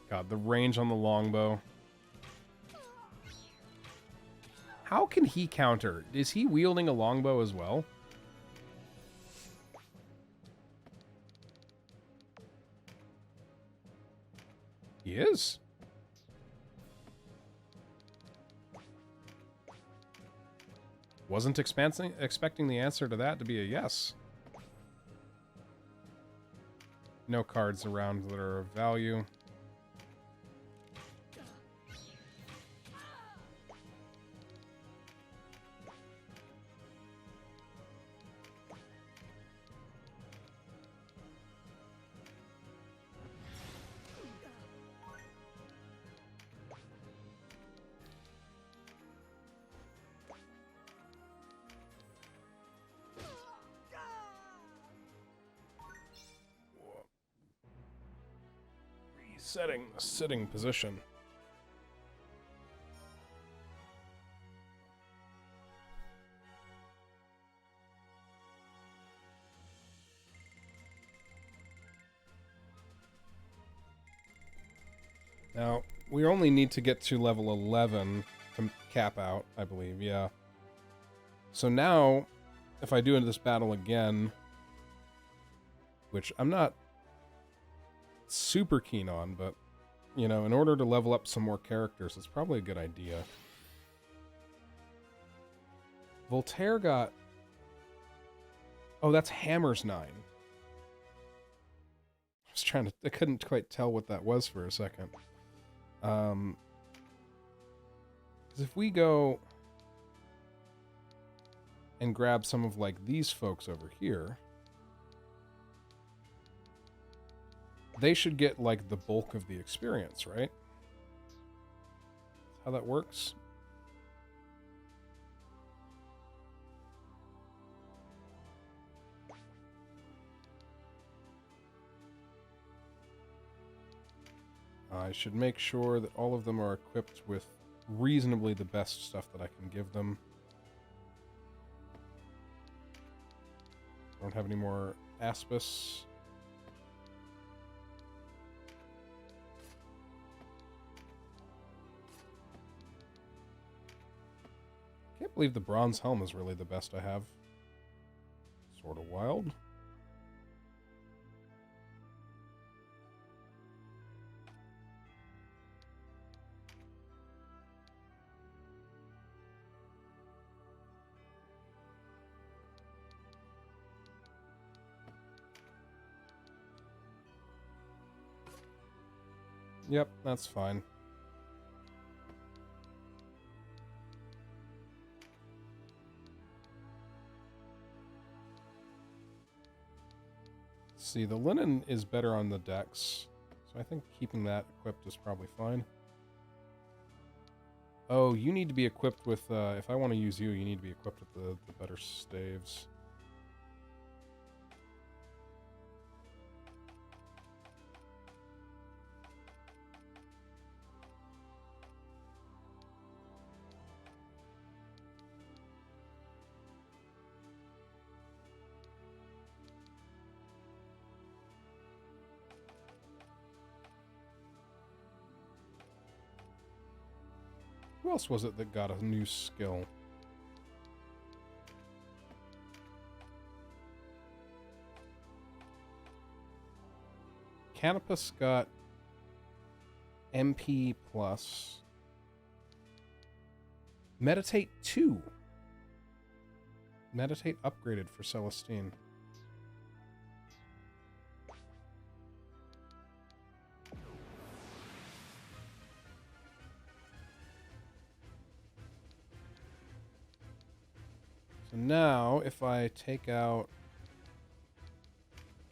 God, the range on the longbow. How can he counter? Is he wielding a longbow as well? He is. Wasn't expecting the answer to that to be a yes. No cards around that are of value. Setting the sitting position. Now, we only need to get to level 11 to cap out, I believe, yeah. So now, if I do this battle again, which I'm not super keen on, but, you know, in order to level up some more characters, it's probably a good idea. Voltaire got... Oh, that's Hammer's 9. I couldn't quite tell what that was for a second. Because if we go and grab some of, like, these folks over here, they should get, like, the bulk of the experience, right? How that works? I should make sure that all of them are equipped with reasonably the best stuff that I can give them. I don't have any more Aspis. Can't believe the bronze helm is really the best I have. Sort of wild. Yep, that's fine. See, the linen is better on the decks, so I think keeping that equipped is probably fine. Oh, you need to be equipped with, if I want to use you, you need to be equipped with the better staves. Who else was it that got a new skill? Canopus got MP plus. Meditate 2. Meditate upgraded for Celestine. So now, if I take out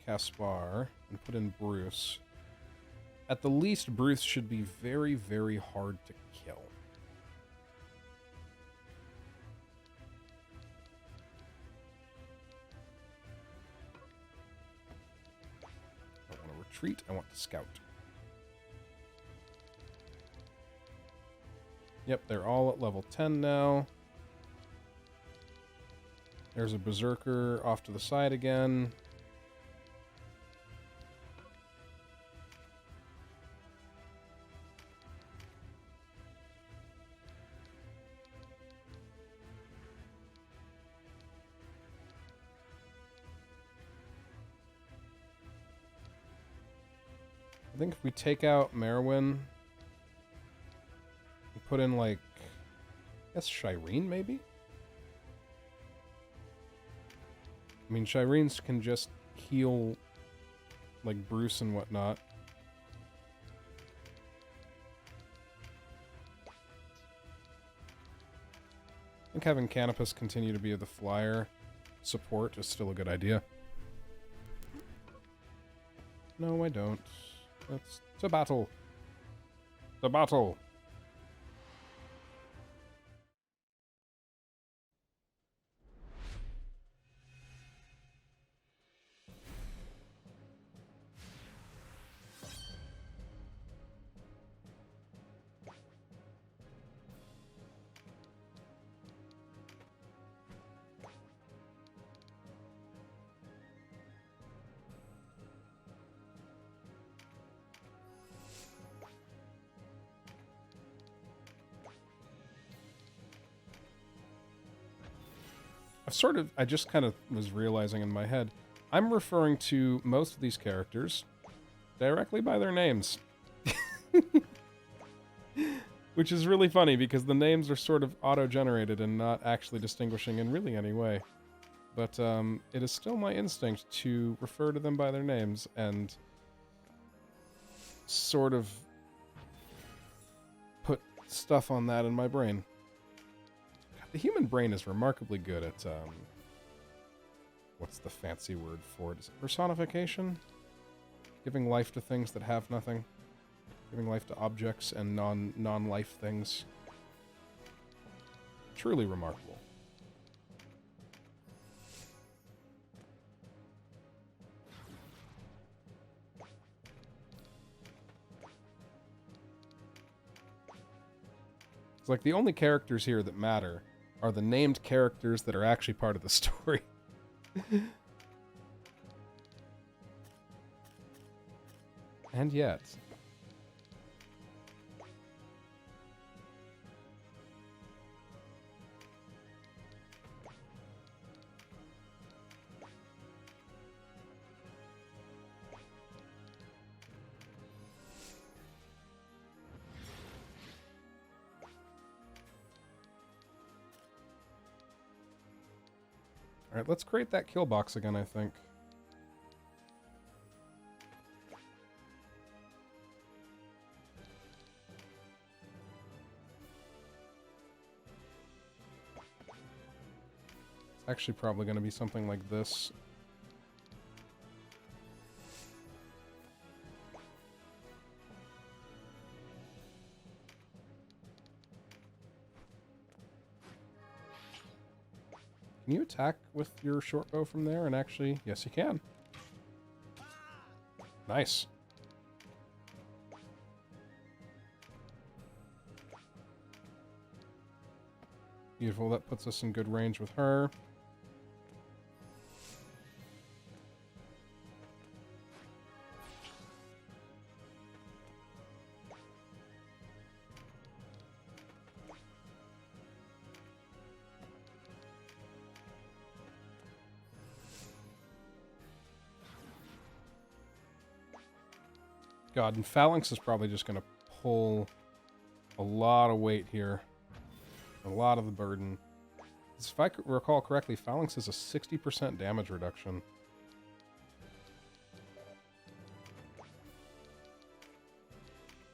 Caspar and put in Bruce, at the least, Bruce should be very, very hard to kill. I don't want to retreat, I want to scout. Yep, they're all at level 10 now. There's a Berserker off to the side again. I think if we take out Merwin, we put in, like, I guess Shireen, maybe? I mean, Shireens can just heal, like, Bruce and whatnot. I think having Canopus continue to be the flyer support is still a good idea. No, I don't. That's to battle. To battle. I just kind of was realizing in my head, I'm referring to most of these characters directly by their names. Which is really funny, because the names are sort of auto-generated and not actually distinguishing in really any way. But it is still my instinct to refer to them by their names and sort of put stuff on that in my brain. The human brain is remarkably good at, what's the fancy word for it? Is it personification? Giving life to things that have nothing. Giving life to objects and non-life things. Truly remarkable. It's like the only characters here that matter are the named characters that are actually part of the story. And yet... Alright, let's create that kill box again, I think. It's actually probably going to be something like this. Can you attack with your short bow from there? And actually, yes, you can. Nice. Beautiful. That puts us in good range with her. God, and Phalanx is probably just going to pull a lot of weight here. A lot of the burden. If I could recall correctly, Phalanx is a 60% damage reduction.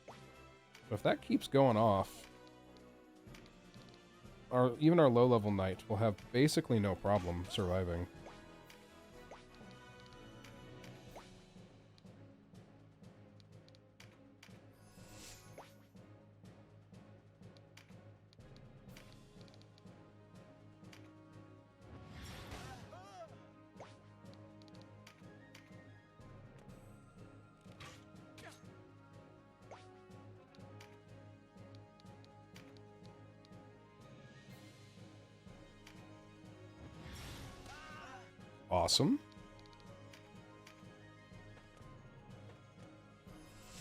So if that keeps going off, even our low-level knight will have basically no problem surviving. Awesome.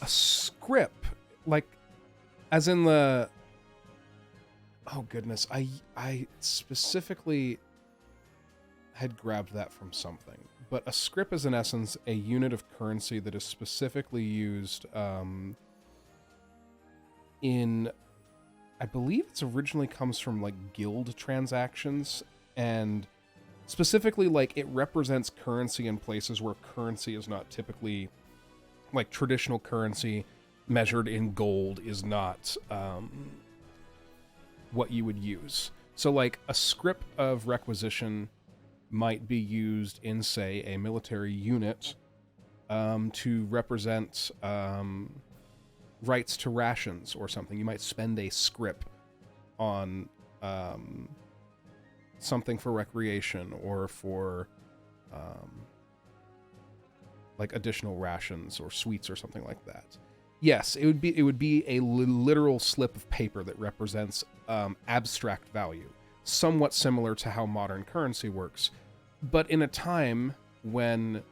A script, like, as in the... Oh goodness, I specifically had grabbed that from something. But a script is in essence a unit of currency that is specifically used in... I believe it's originally comes from like guild transactions, and specifically, like, it represents currency in places where currency is not typically, like, traditional currency measured in gold is not what you would use. So, like, a script of requisition might be used in, say, a military unit to represent rights to rations or something. You might spend a script on... something for recreation or for like additional rations or sweets or something like that. Yes, it would be a literal slip of paper that represents abstract value, somewhat similar to how modern currency works, but in a time when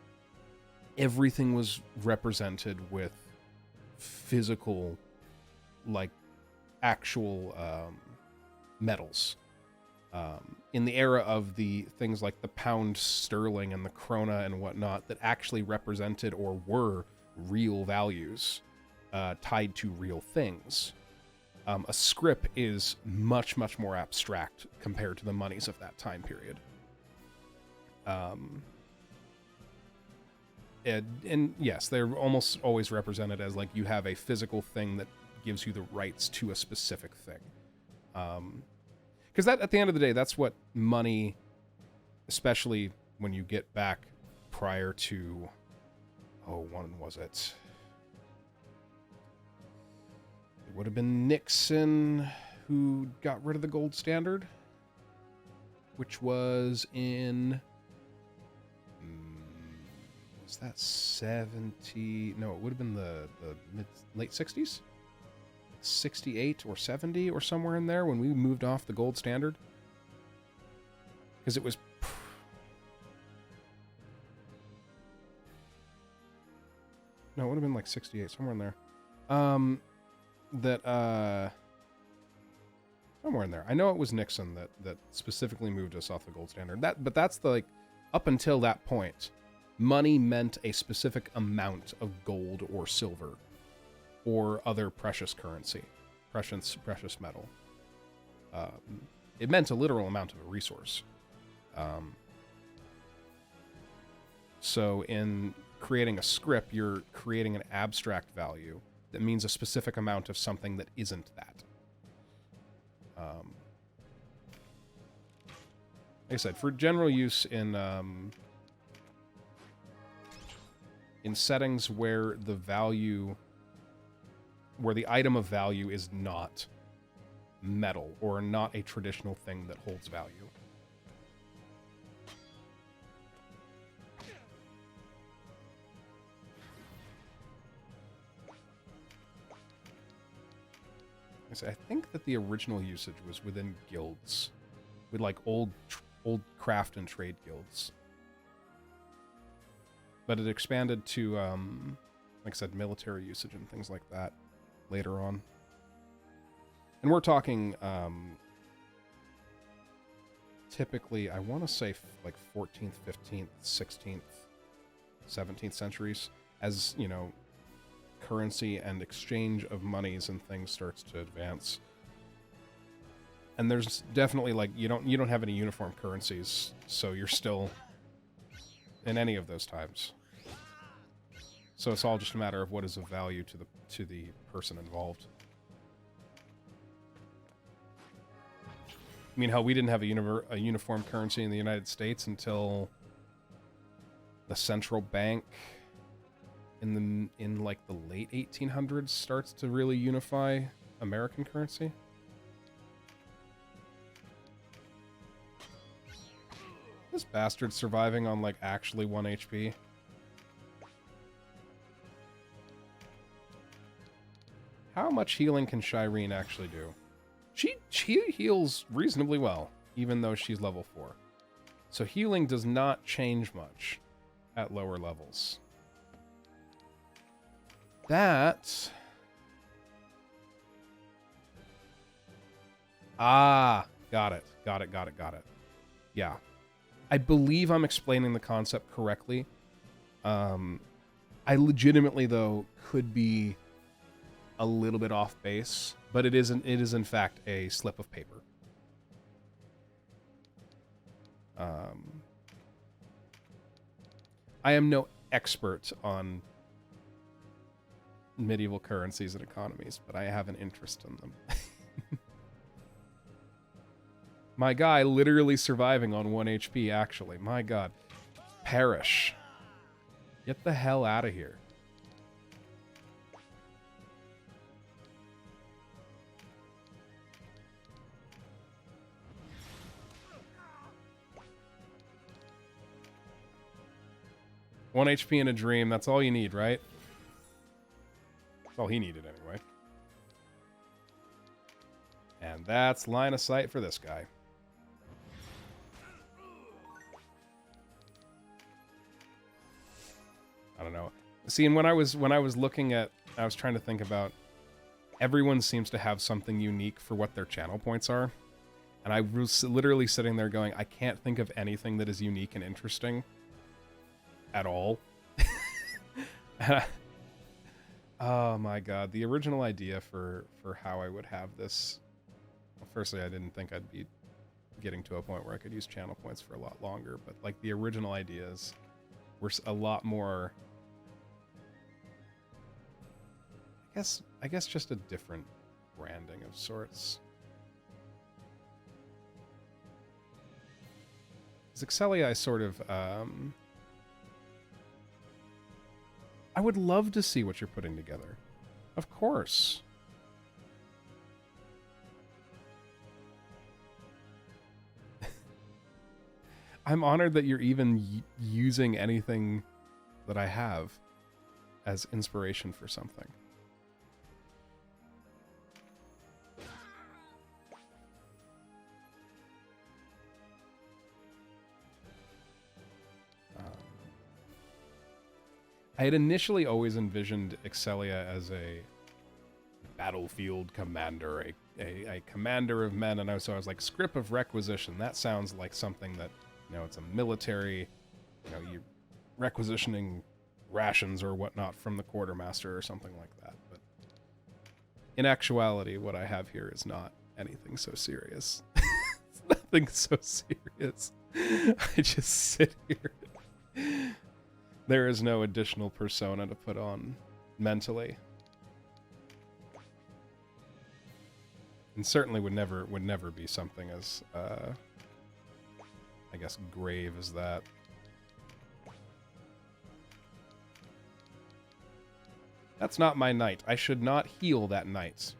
everything was represented with physical, like actual metals. In the era of the things like the pound sterling and the krona and whatnot that actually represented or were real values tied to real things, a script is much, much more abstract compared to the monies of that time period. And yes, they're almost always represented as like you have a physical thing that gives you the rights to a specific thing. Because that, at the end of the day, that's what money, especially when you get back prior to, when was it? It would have been Nixon who got rid of the gold standard, which was in, was that 70? No, it would have been the late 60s? 68 or 70 or somewhere in there when we moved off the gold standard. Because it was... No, it would have been like 68, somewhere in there. Somewhere in there. I know it was Nixon that specifically moved us off the gold standard. But that's the, like, up until that point, money meant a specific amount of gold or silver or other precious currency, precious metal. It meant a literal amount of a resource. So in creating a script, you're creating an abstract value that means a specific amount of something that isn't that. Like I said, for general use in settings where the value, where the item of value is not metal or not a traditional thing that holds value. I think that the original usage was within guilds, with like old craft and trade guilds. But it expanded to, like I said, military usage and things like that later on. And we're talking, typically, I want to say like 14th, 15th, 16th, 17th centuries, as, you know, currency and exchange of monies and things starts to advance. And there's definitely, like, you don't have any uniform currencies, so you're still in any of those times. So it's all just a matter of what is of value to the person involved. I mean, hell, we didn't have a uniform currency in the United States until the central bank in like the late 1800s starts to really unify American currency. This bastard's surviving on like actually 1 HP. How much healing can Shireen actually do? She heals reasonably well, even though she's level 4. So healing does not change much at lower levels. That... Ah, got it. Got it. Yeah. I believe I'm explaining the concept correctly. I legitimately, though, could be a little bit off base, but it is in fact a slip of paper. I am no expert on medieval currencies and economies, but I have an interest in them. My guy literally surviving on 1 HP, actually. My god. Perish. Get the hell out of here. One HP in a dream, that's all you need, right? That's all he needed anyway. And that's line of sight for this guy. I don't know. See, and when I was looking at, I was trying to think about, everyone seems to have something unique for what their channel points are. And I was literally sitting there going, I can't think of anything that is unique and interesting at all. Oh my god, the original idea for how I would have this, well, firstly, I didn't think I'd be getting to a point where I could use channel points for a lot longer, but like the original ideas were a lot more, I guess just a different branding of sorts. Xexelia sort of, I would love to see what you're putting together. Of course. I'm honored that you're even using anything that I have as inspiration for something. I had initially always envisioned Excelia as a battlefield commander, a commander of men, and so I was like, script of requisition. That sounds like something that, you know, it's a military, you know, you're requisitioning rations or whatnot from the quartermaster or something like that. But in actuality, what I have here is not anything so serious. It's nothing so serious. I just sit here. There is no additional persona to put on mentally. And certainly would never be something as, I guess, grave as that. That's not my knight. I should not heal that knight.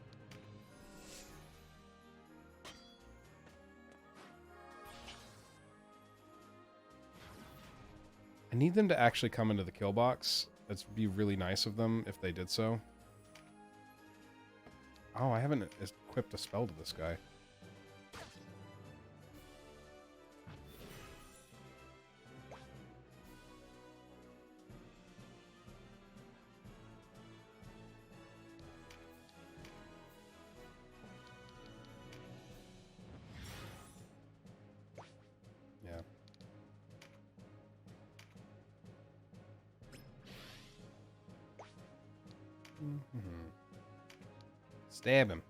I need them to actually come into the kill box. That'd be really nice of them if they did so. Oh, I haven't equipped a spell to this guy. Yeah. Stab him.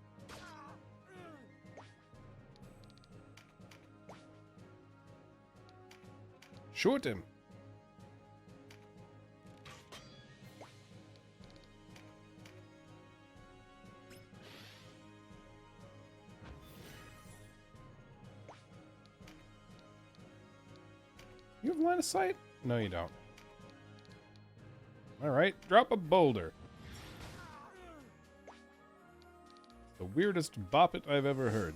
Shoot him. You have line of sight? No, you don't. All right, drop a boulder. The weirdest bop it I've ever heard.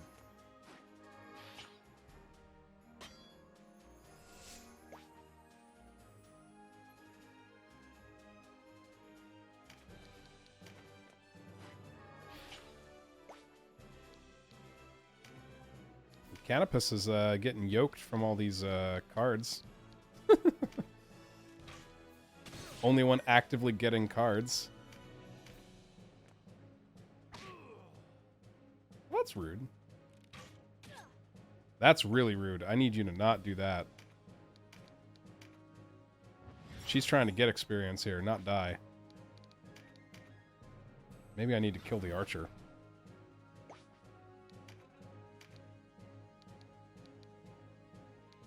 Canopus is getting yoked from all these cards. Only one actively getting cards. That's rude. That's really rude. I need you to not do that. She's trying to get experience here, not die. Maybe I need to kill the archer.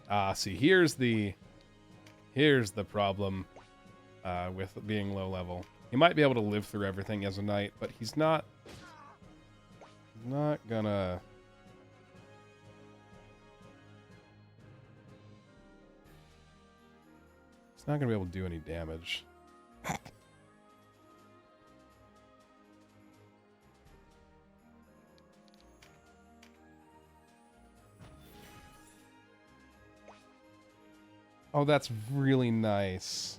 Ah, see, here's the problem with being low level. He might be able to live through everything as a knight, but he's not gonna... He's not gonna be able to do any damage. Oh, that's really nice.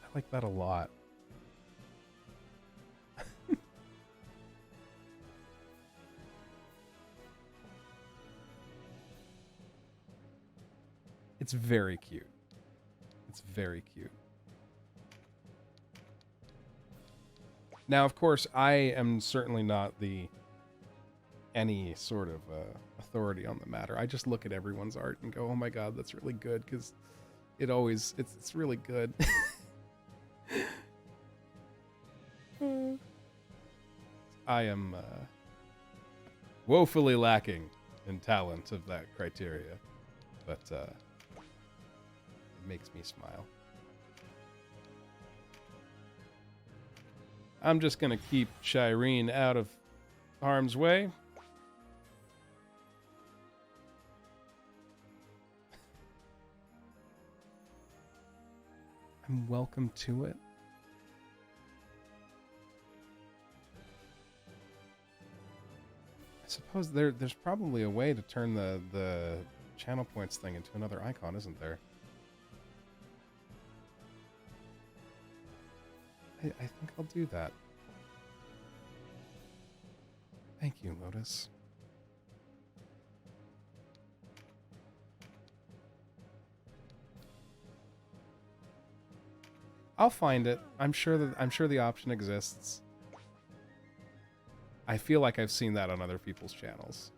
I like that a lot. It's very cute. It's very cute. Now, of course, I am certainly not any sort of authority on the matter. I just look at everyone's art and go, "Oh my god, that's really good," because it's really good. I am woefully lacking in talent of that criteria, but it makes me smile. I'm just gonna keep Shireen out of harm's way. I'm welcome to it. I suppose there's probably a way to turn the channel points thing into another icon, isn't there? I think I'll do that. Thank you, Lotus. I'll find it. I'm sure the option exists. I feel like I've seen that on other people's channels.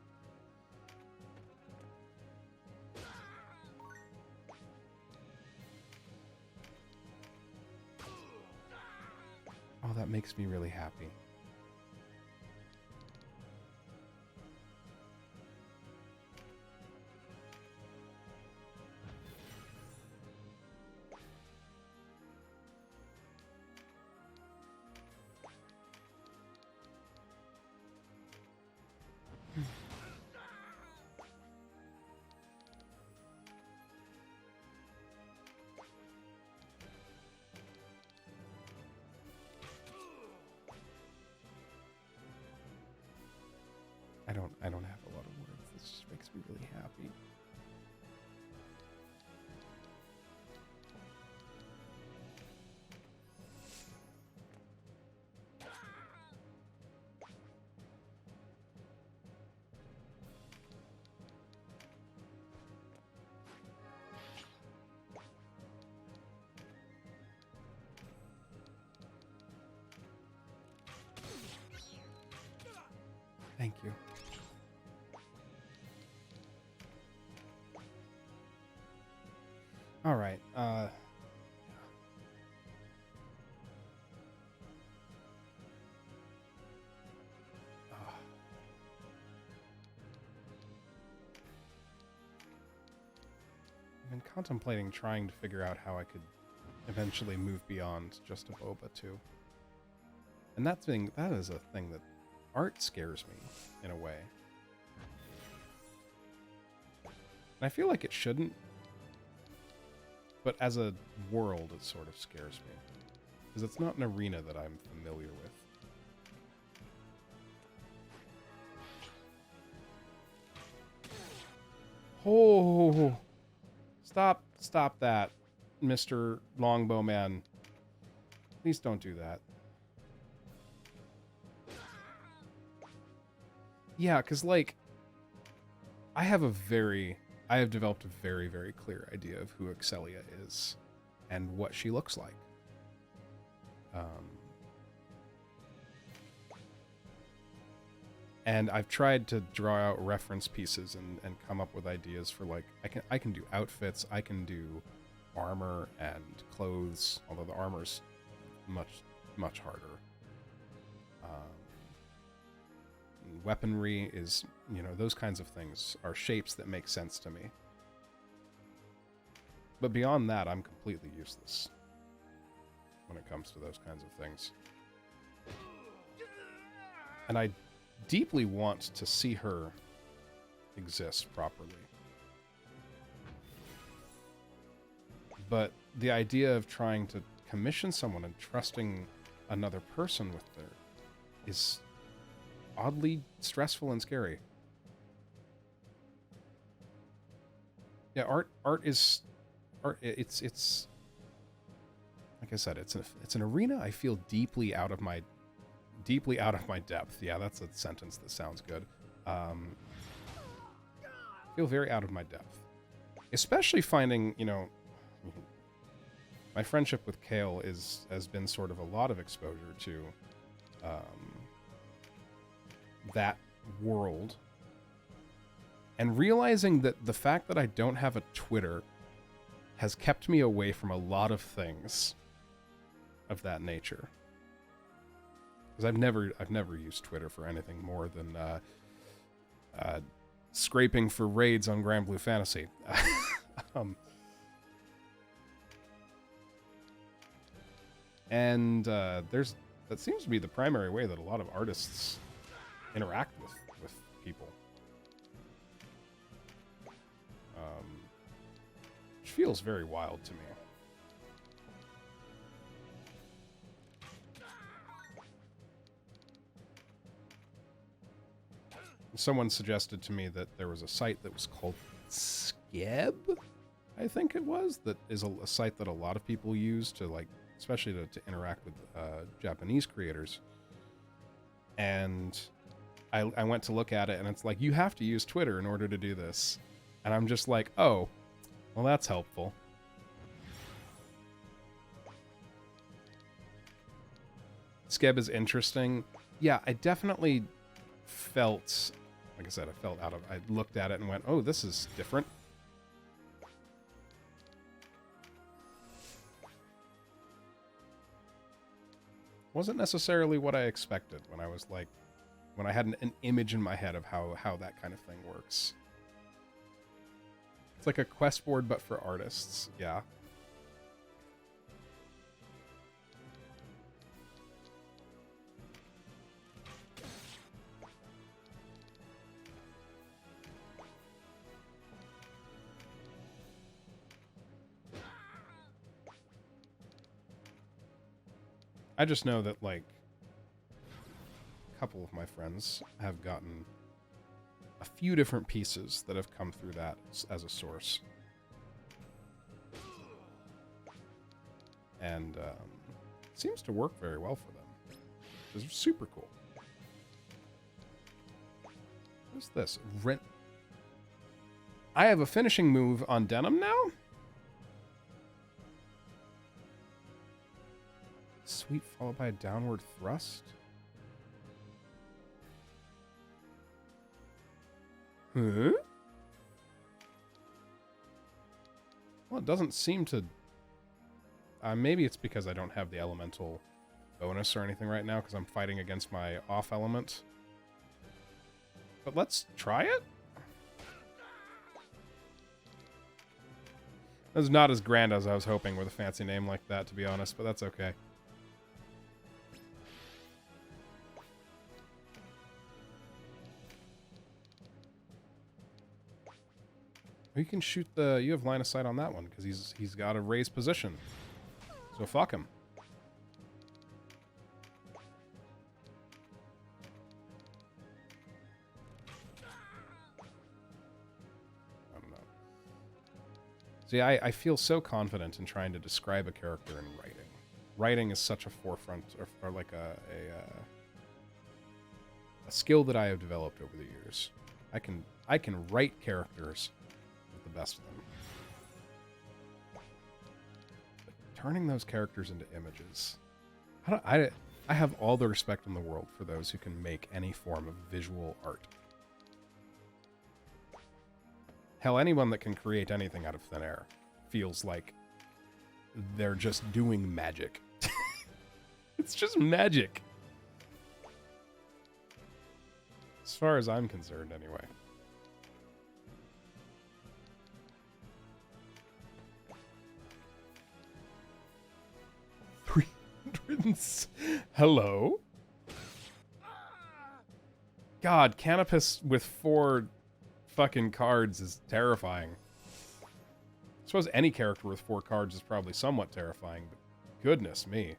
Oh, that makes me really happy. I don't have a lot of words. This just makes me really happy. Thank you. All right. I've been contemplating trying to figure out how I could eventually move beyond just a boba too. And that is a thing that art scares me in a way. And I feel like it shouldn't. But as a world, it sort of scares me. Because it's not an arena that I'm familiar with. Oh! Stop that, Mr. Longbowman. Please don't do that. Yeah, because, like, I have developed a very, very clear idea of who Excelia is and what she looks like. And I've tried to draw out reference pieces and come up with ideas for, like, I can do outfits, I can do armor and clothes, although the armor's much harder. Weaponry is, those kinds of things are shapes that make sense to me. But beyond that, I'm completely useless when it comes to those kinds of things. And I deeply want to see her exist properly. But the idea of trying to commission someone and trusting another person with her is oddly stressful and scary. Yeah, art is art. It's like I said, it's an arena I feel deeply out of my depth. Yeah, that's a sentence that sounds good. I feel very out of my depth, especially finding, my friendship with Kale has been sort of a lot of exposure to that world, and realizing that the fact that I don't have a Twitter has kept me away from a lot of things of that nature. Because I've never used Twitter for anything more than scraping for raids on Grand Blue Fantasy. And that seems to be the primary way that a lot of artists interact with people. Which feels very wild to me. Someone suggested to me that there was a site that was called Skeb, I think it was, that is a site that a lot of people use to, like, especially to interact with Japanese creators. And I went to look at it, and it's like, you have to use Twitter in order to do this. And I'm just like, oh, well, that's helpful. Skeb is interesting. Yeah, I definitely felt, like I said, I looked at it and went, oh, this is different. Wasn't necessarily what I expected when I was like, when I had an image in my head of how that kind of thing works. It's like a quest board, but for artists. Yeah. I just know that, like, a couple of my friends have gotten a few different pieces that have come through that as a source. And it seems to work very well for them. Which is super cool. What's this? I have a finishing move on Denim now? Sweep followed by a downward thrust? Huh? Well, it doesn't seem to... maybe it's because I don't have the elemental bonus or anything right now, because I'm fighting against my off element. But let's try it? That's not as grand as I was hoping with a fancy name like that, to be honest, but that's okay. You can shoot the... You have line of sight on that one, because he's got a raised position. So fuck him. I don't know. See, I feel so confident in trying to describe a character in writing. Writing is such a forefront, or like a skill that I have developed over the years. I can write characters with the best of them. But turning those characters into images, I have all the respect in the world for those who can make any form of visual art. Hell, anyone that can create anything out of thin air feels like they're just doing magic. It's just magic. As far as I'm concerned, anyway. Hello? God, Canopus with 4 fucking cards is terrifying. I suppose any character with 4 cards is probably somewhat terrifying, but goodness me.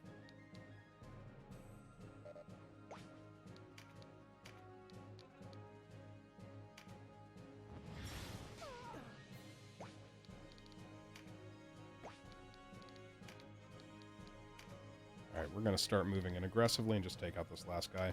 Alright, we're going to start moving in aggressively and just take out this last guy.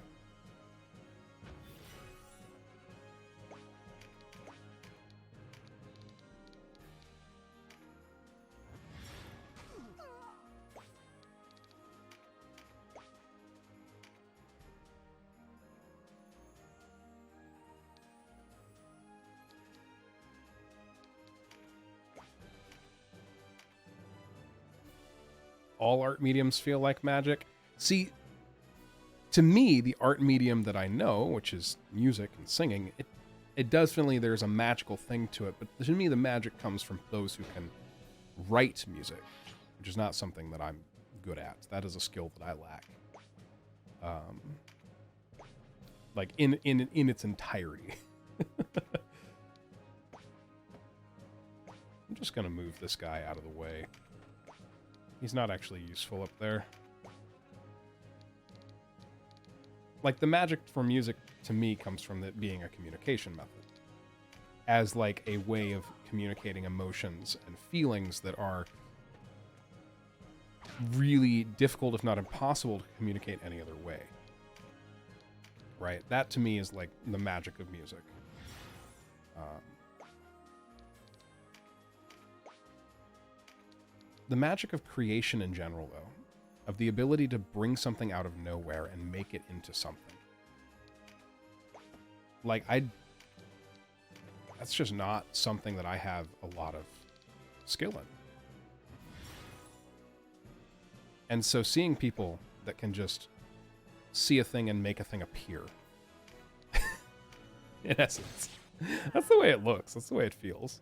All art mediums feel like magic. See, to me, the art medium that I know, which is music and singing, it does feel like there's a magical thing to it, but to me the magic comes from those who can write music, which is not something that I'm good at. That is a skill that I lack. Like, in its entirety. I'm just gonna move this guy out of the way. He's not actually useful up there. Like, the magic for music, to me, comes from it being a communication method. As, like, a way of communicating emotions and feelings that are really difficult, if not impossible, to communicate any other way. Right? That, to me, is, like, the magic of music. The magic of creation in general, though, of the ability to bring something out of nowhere and make it into something. Like, that's just not something that I have a lot of skill in. And so seeing people that can just see a thing and make a thing appear, in essence, that's the way it looks. That's the way it feels.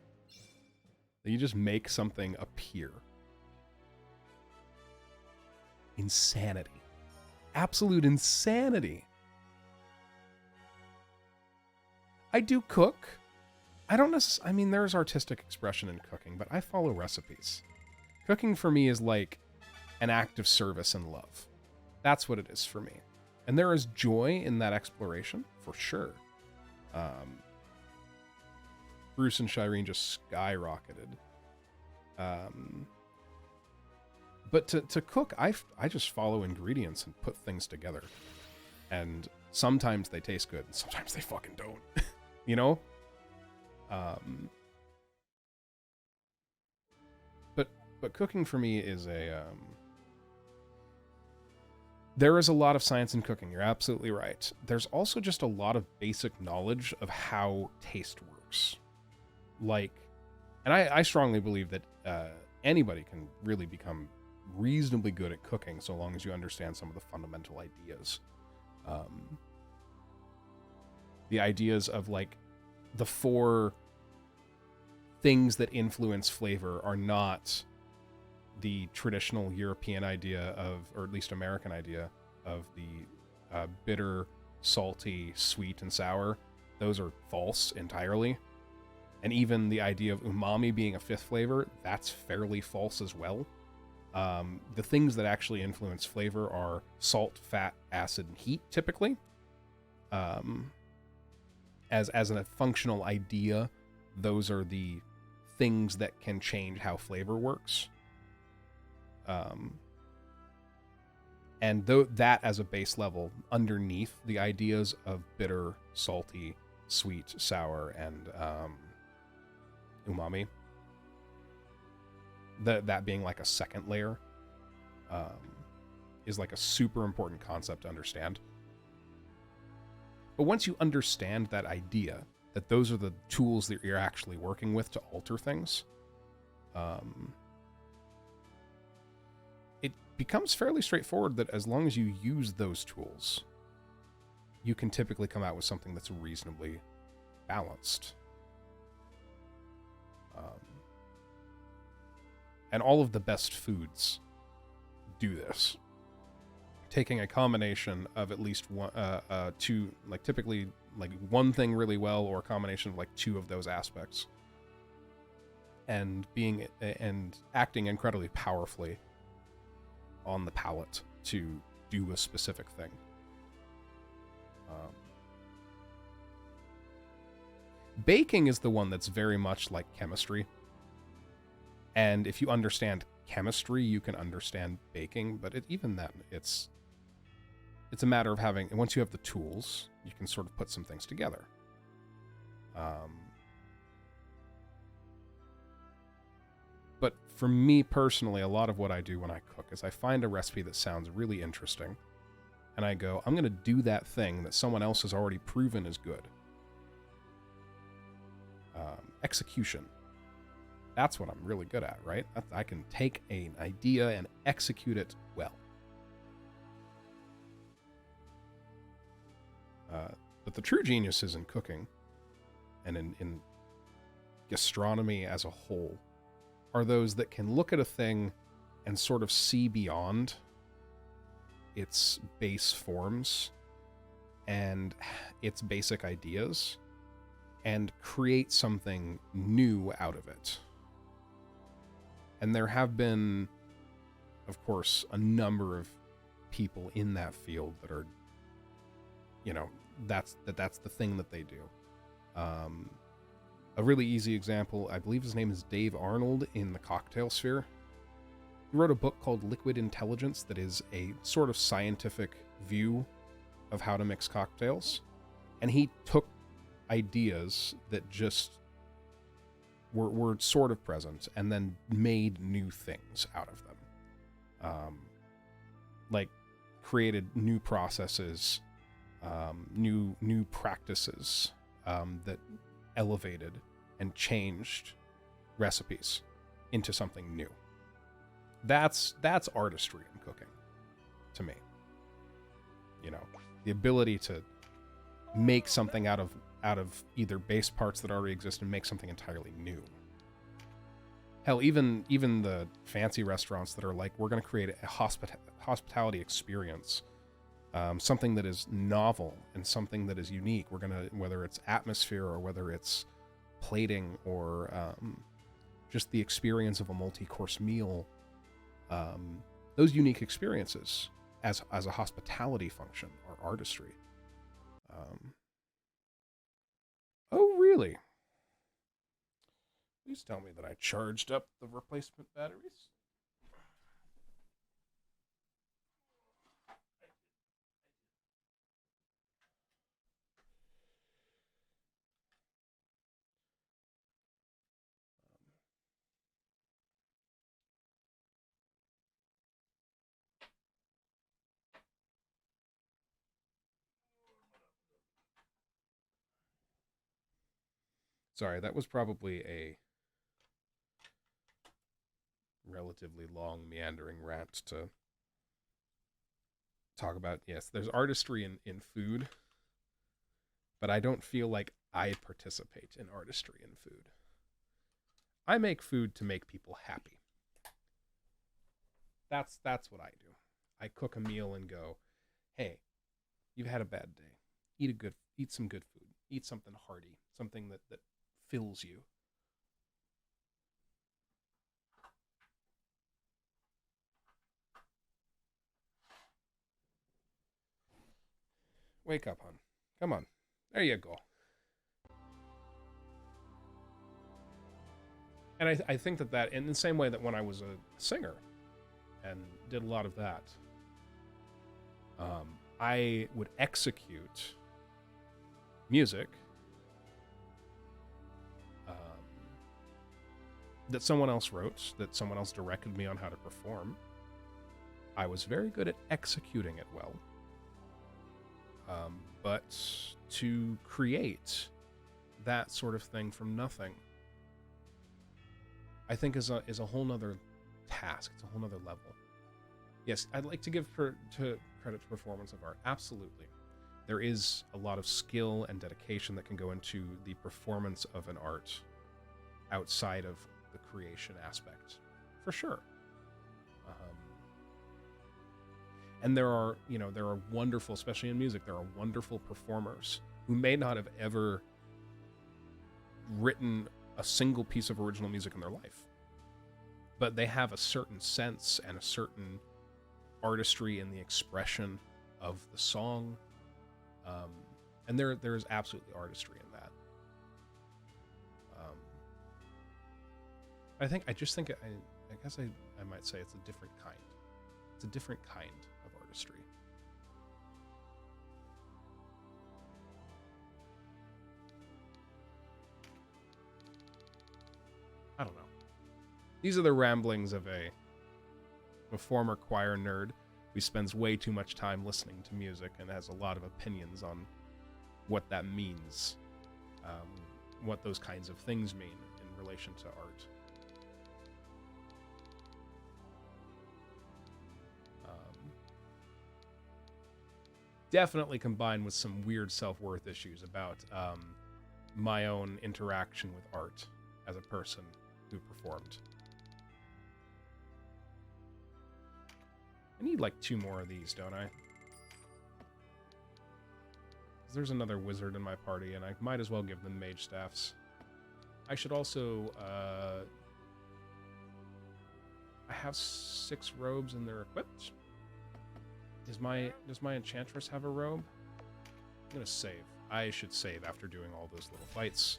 That you just make something appear. Insanity. Absolute insanity. I do cook. I don't necessarily... I mean, there's artistic expression in cooking, but I follow recipes. Cooking for me is like an act of service and love. That's what it is for me. And there is joy in that exploration, for sure. Bruce and Shireen just skyrocketed. But to cook, I just follow ingredients and put things together. And sometimes they taste good, and sometimes they fucking don't. You know? But cooking for me is there is a lot of science in cooking. You're absolutely right. There's also just a lot of basic knowledge of how taste works. Like, and I strongly believe that anybody can really become reasonably good at cooking so long as you understand some of the fundamental ideas. The ideas of, like, the 4 things that influence flavor are not the traditional European idea of, or at least American idea of, the bitter, salty, sweet, and sour. Those are false entirely. And even the idea of umami being a 5th flavor, that's fairly false as well. The things that actually influence flavor are salt, fat, acid, and heat, typically. As a functional idea, those are the things that can change how flavor works. And that as a base level, underneath the ideas of bitter, salty, sweet, sour, and umami, that being like a second layer, is like a super important concept to understand. But once you understand that idea, that those are the tools that you're actually working with to alter things, it becomes fairly straightforward that as long as you use those tools, you can typically come out with something that's reasonably balanced. And all of the best foods do this. Taking a combination of at least one, 2, like typically like one thing really well, or a combination of like 2 of those aspects, and acting incredibly powerfully on the palate to do a specific thing. Baking is the one that's very much like chemistry. And if you understand chemistry, you can understand baking. But even then, it's a matter of having... And once you have the tools, you can sort of put some things together. But for me personally, a lot of what I do when I cook is I find a recipe that sounds really interesting. And I go, I'm going to do that thing that someone else has already proven is good. Execution. That's what I'm really good at, right? I can take an idea and execute it well. But the true geniuses in cooking and in gastronomy as a whole are those that can look at a thing and sort of see beyond its base forms and its basic ideas and create something new out of it. And there have been, of course, a number of people in that field that are, that's the thing that they do. A really easy example, I believe his name is Dave Arnold in the cocktail sphere. He wrote a book called Liquid Intelligence that is a sort of scientific view of how to mix cocktails. And he took ideas that just were sort of present and then made new things out of them. like created new processes, new practices that elevated and changed recipes into something new. That's artistry in cooking, to me. You know, the ability to make something out of either base parts that already exist and make something entirely new. Hell, even the fancy restaurants that are like, we're going to create a hospitality experience, something that is novel and something that is unique. We're going to, whether it's atmosphere or whether it's plating or just the experience of a multi-course meal, those unique experiences as a hospitality function are artistry. Oh, really? Please tell me that I charged up the replacement batteries. Sorry, that was probably a relatively long, meandering rant to talk about. Yes, there's artistry in food, but I don't feel like I participate in artistry in food. I make food to make people happy. That's what I do. I cook a meal and go, hey, you've had a bad day. Eat some good food. Eat something hearty, something that fills you. Wake up, hon. Come on. There you go. And I think that in the same way that when I was a singer and did a lot of that, I would execute music that someone else wrote, that someone else directed me on how to perform. I was very good at executing it well. But to create that sort of thing from nothing, I think is a whole nother task. It's a whole nother level. Yes, I'd like to give credit to performance of art. Absolutely. There is a lot of skill and dedication that can go into the performance of an art outside of the creation aspect, for sure. And there are wonderful, especially in music, there are wonderful performers who may not have ever written a single piece of original music in their life, but they have a certain sense and a certain artistry in the expression of the song, and there is absolutely artistry in that. I guess I might say it's a different kind. It's a different kind of artistry. I don't know. These are the ramblings of a former choir nerd who spends way too much time listening to music and has a lot of opinions on what that means, what those kinds of things mean in relation to art. Definitely combined with some weird self-worth issues about my own interaction with art as a person who performed. I need like 2 more of these, don't I? There's another wizard in my party, and I might as well give them mage staffs. I should also, I have 6 robes and they're equipped. Does my enchantress have a robe? I'm gonna save. I should save after doing all those little fights.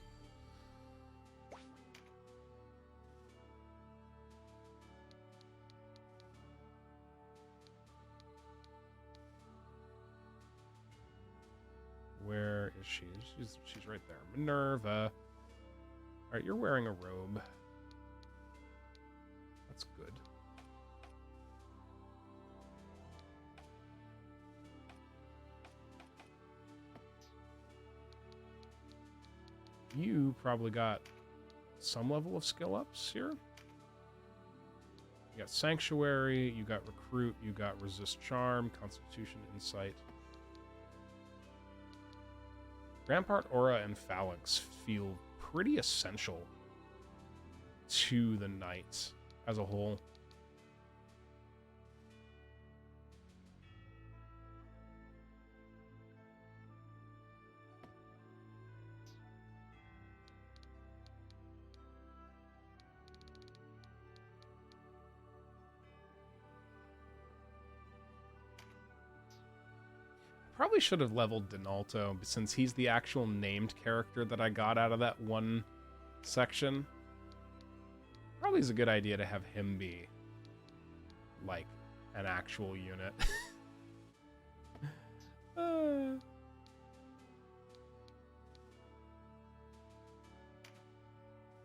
Where is she? She's right there. Minerva. Alright, you're wearing a robe. That's good. You probably got some level of skill ups here. You got Sanctuary, you got Recruit, you got Resist Charm, Constitution, Insight. Rampart, Aura, and Phalanx feel pretty essential to the knight as a whole. Probably should have leveled Donalto, since he's the actual named character that I got out of that one section. Probably is a good idea to have him be, like, an actual unit.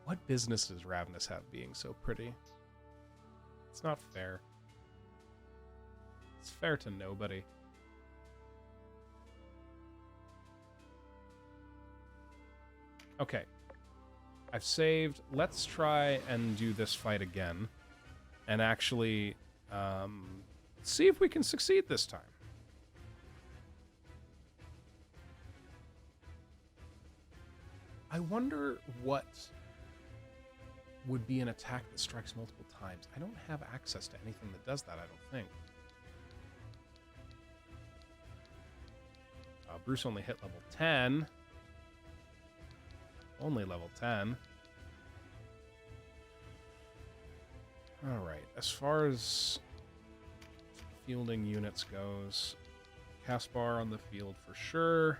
What business does Ravenous have being so pretty? It's not fair. It's fair to nobody. Okay, I've saved. Let's try and do this fight again and actually see if we can succeed this time. I wonder what would be an attack that strikes multiple times. I don't have access to anything that does that, I don't think. Bruce only hit level 10. Only level 10. Alright, as far as fielding units goes, Caspar on the field for sure.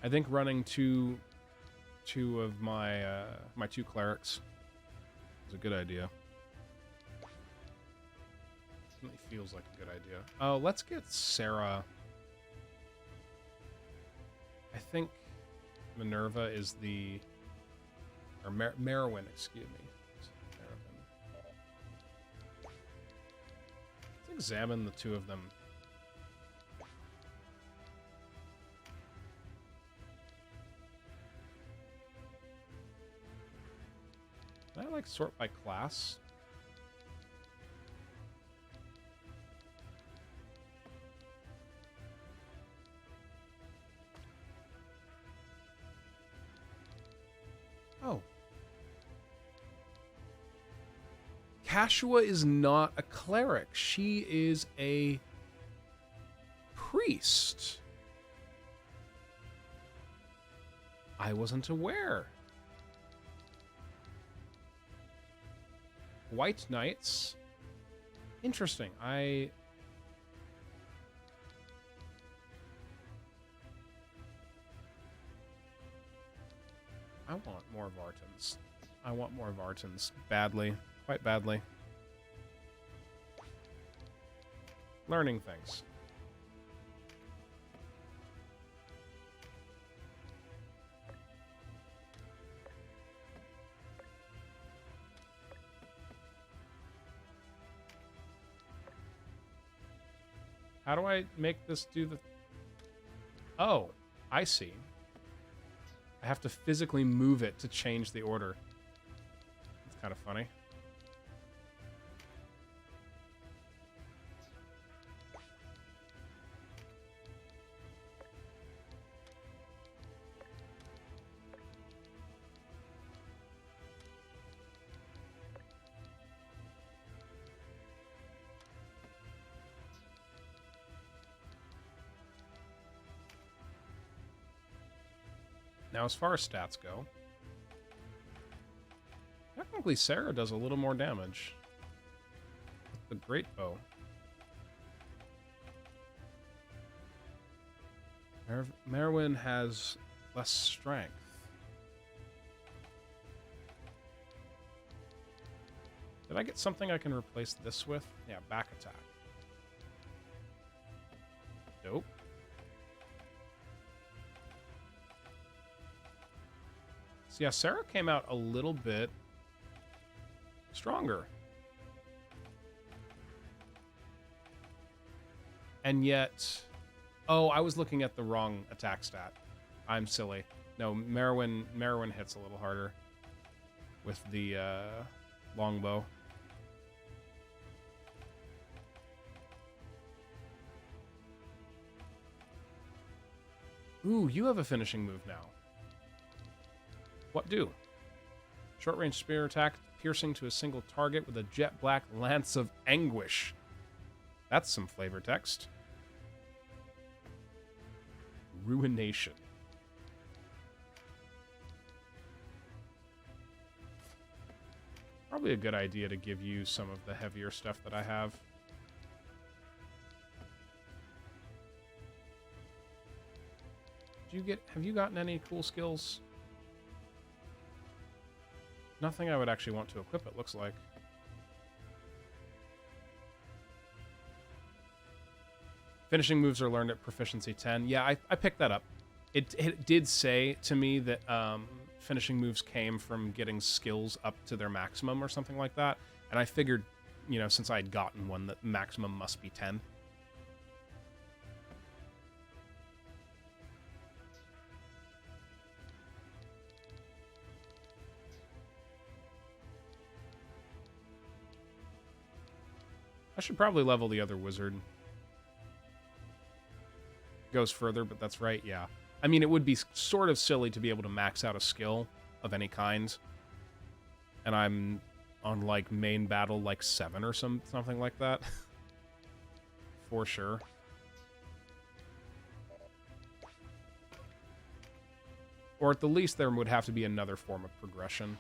I think running two of my my two clerics is a good idea. Certainly feels like a good idea. Oh, let's get Sarah. I think Minerva is the, or Merowyn, excuse me. Let's examine the two of them. Can I, like, sort by class? Oh. Kashua is not a cleric. She is a priest. I wasn't aware. White Knights. Interesting. I want more Vartans. I want more Vartans. Badly. Quite badly. Learning things. How do I make this do the... Oh, I see. I have to physically move it to change the order. It's kind of funny. Now, as far as stats go, technically Sarah does a little more damage with the great bow. Merowyn has less strength. Did I get something I can replace this with? Yeah, back attack. Dope. So yeah, Sarah came out a little bit stronger. And yet... Oh, I was looking at the wrong attack stat. I'm silly. No, Merowyn hits a little harder with the longbow. Ooh, you have a finishing move now. What do? Short-range spear attack, piercing to a single target with a jet black lance of anguish. That's some flavor text. Ruination. Probably a good idea to give you some of the heavier stuff that I have. Have you gotten any cool skills? Nothing I would actually want to equip, it looks like. Finishing moves are learned at proficiency 10. Yeah, I picked that up. It did say to me that finishing moves came from getting skills up to their maximum or something like that. And I figured, you know, since I had gotten one, that maximum must be 10. I should probably level the other wizard. Goes further, but that's right, yeah. I mean, it would be sort of silly to be able to max out a skill of any kind. And I'm on, like, main battle, like, 7 or something like that. For sure. Or at the least, there would have to be another form of progression.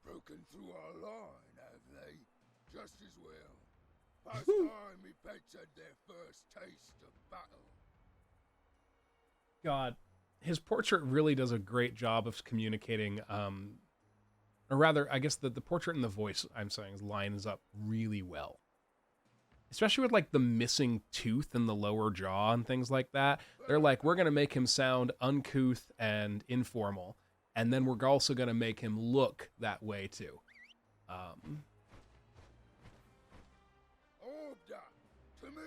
Broken through our line, have they? Just as well. Past time me pets had their first taste of battle. God, his portrait really does a great job of communicating, or rather, I guess the portrait and the voice, I'm saying, lines up really well. Especially with, like, the missing tooth in the lower jaw and things like that. They're like, we're going to make him sound uncouth and informal. And then we're also going to make him look that way, too. Order to me.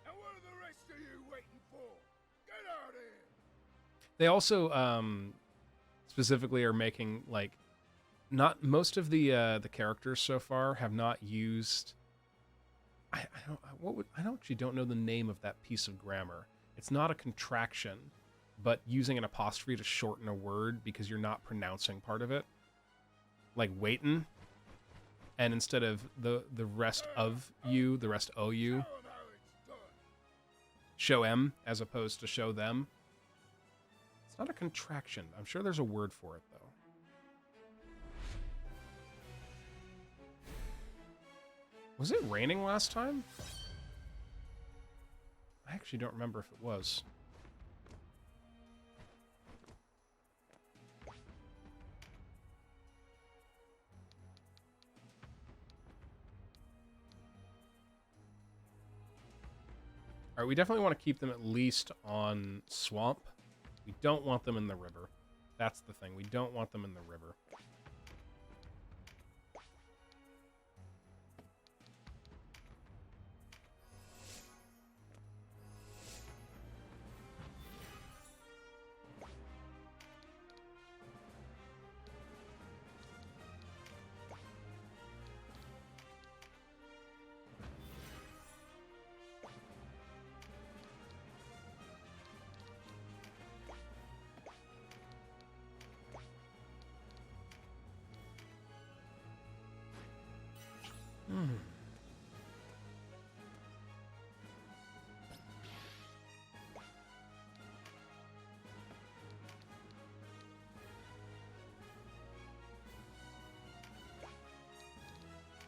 And what are the rest of you waiting for? Get out here. They also specifically are making, like, not most of the characters so far have not used. I actually don't know the name of that piece of grammar. It's not a contraction, but using an apostrophe to shorten a word because you're not pronouncing part of it. Like waitin'. And instead of the rest of you, the rest o you. Show 'em how it's done. Show em as opposed to show them. It's not a contraction. I'm sure there's a word for it, though. Was it raining last time? I actually don't remember if it was. Alright, we definitely want to keep them at least on swamp. We don't want them in the river. That's the thing. We don't want them in the river.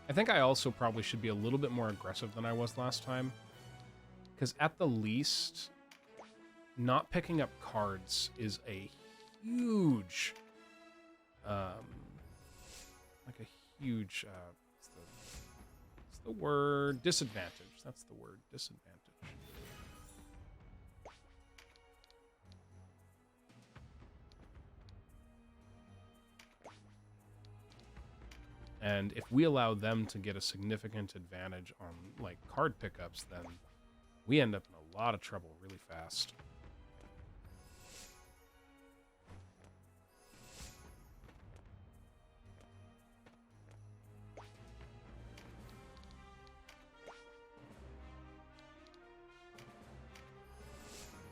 I think I also probably should be a little bit more aggressive than I was last time. Because at the least, not picking up cards is a huge, like a huge, what's the word? Disadvantage. That's the word, disadvantage. And if we allow them to get a significant advantage on, like, card pickups, then we end up in a lot of trouble really fast.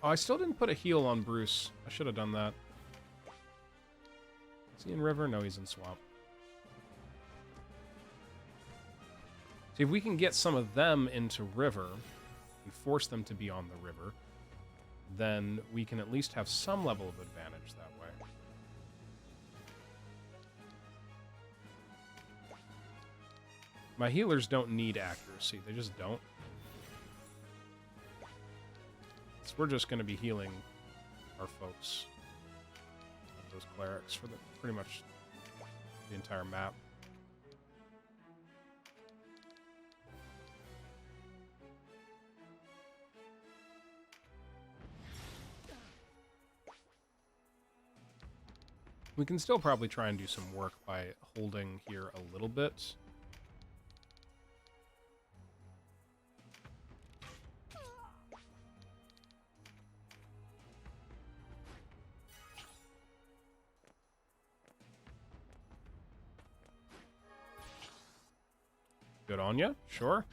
Oh, I still didn't put a heal on Bruce. I should have done that. Is he in river? No, he's in swamp. See, if we can get some of them into river and force them to be on the river, then we can at least have some level of advantage that way. My healers don't need accuracy. They just don't. So we're just going to be healing our folks, those clerics, for pretty much the entire map. We can still probably try and do some work by holding here a little bit. Good on ya, sure.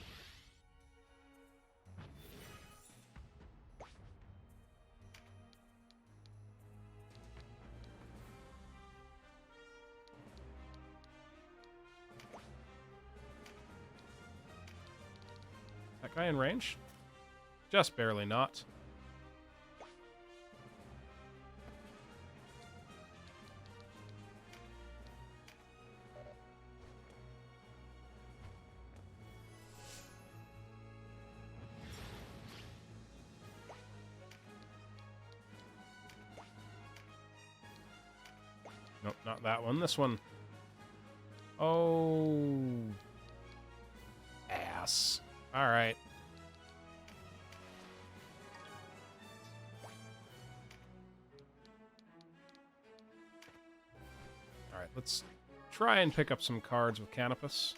That guy in range? Just barely not. Nope, not that one. This one. Oh. Ass. All right. All right, let's try and pick up some cards with Canopus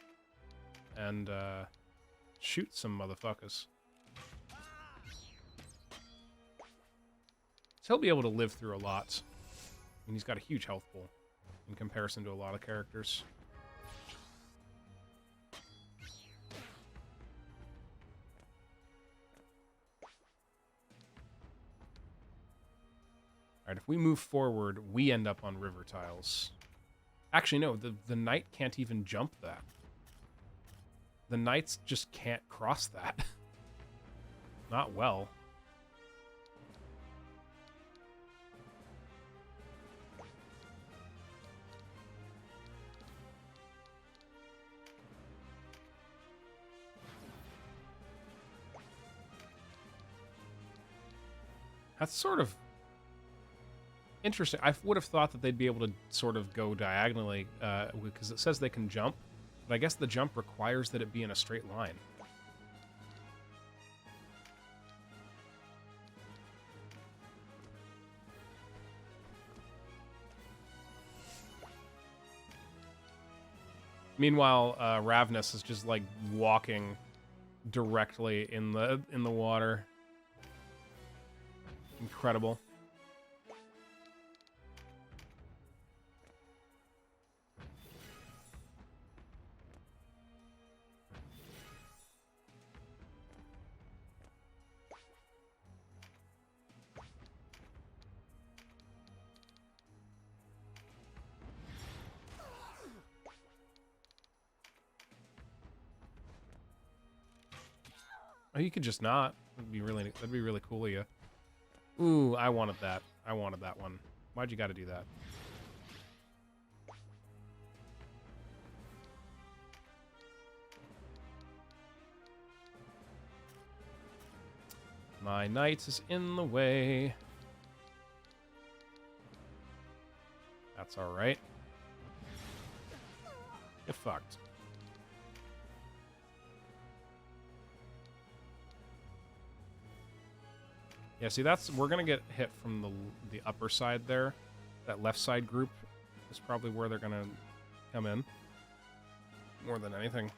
and shoot some motherfuckers. So he'll be able to live through a lot. And he's got a huge health pool in comparison to a lot of characters. Alright, if we move forward, we end up on river tiles. Actually, no, the knight can't even jump that. The knights just can't cross that. Not well. That's sort of interesting. I would have thought that they'd be able to sort of go diagonally, because it says they can jump, but I guess the jump requires that it be in a straight line. Meanwhile, Ravnus is just like walking directly in the water. Incredible. Oh, you could just not. That'd be really cool of you. Ooh, I wanted that. I wanted that one. Why'd you gotta do that? My knight is in the way. That's alright. Get fucked. Yeah, see, we're gonna get hit from the upper side there. That left side group is probably where they're gonna come in. more than anything.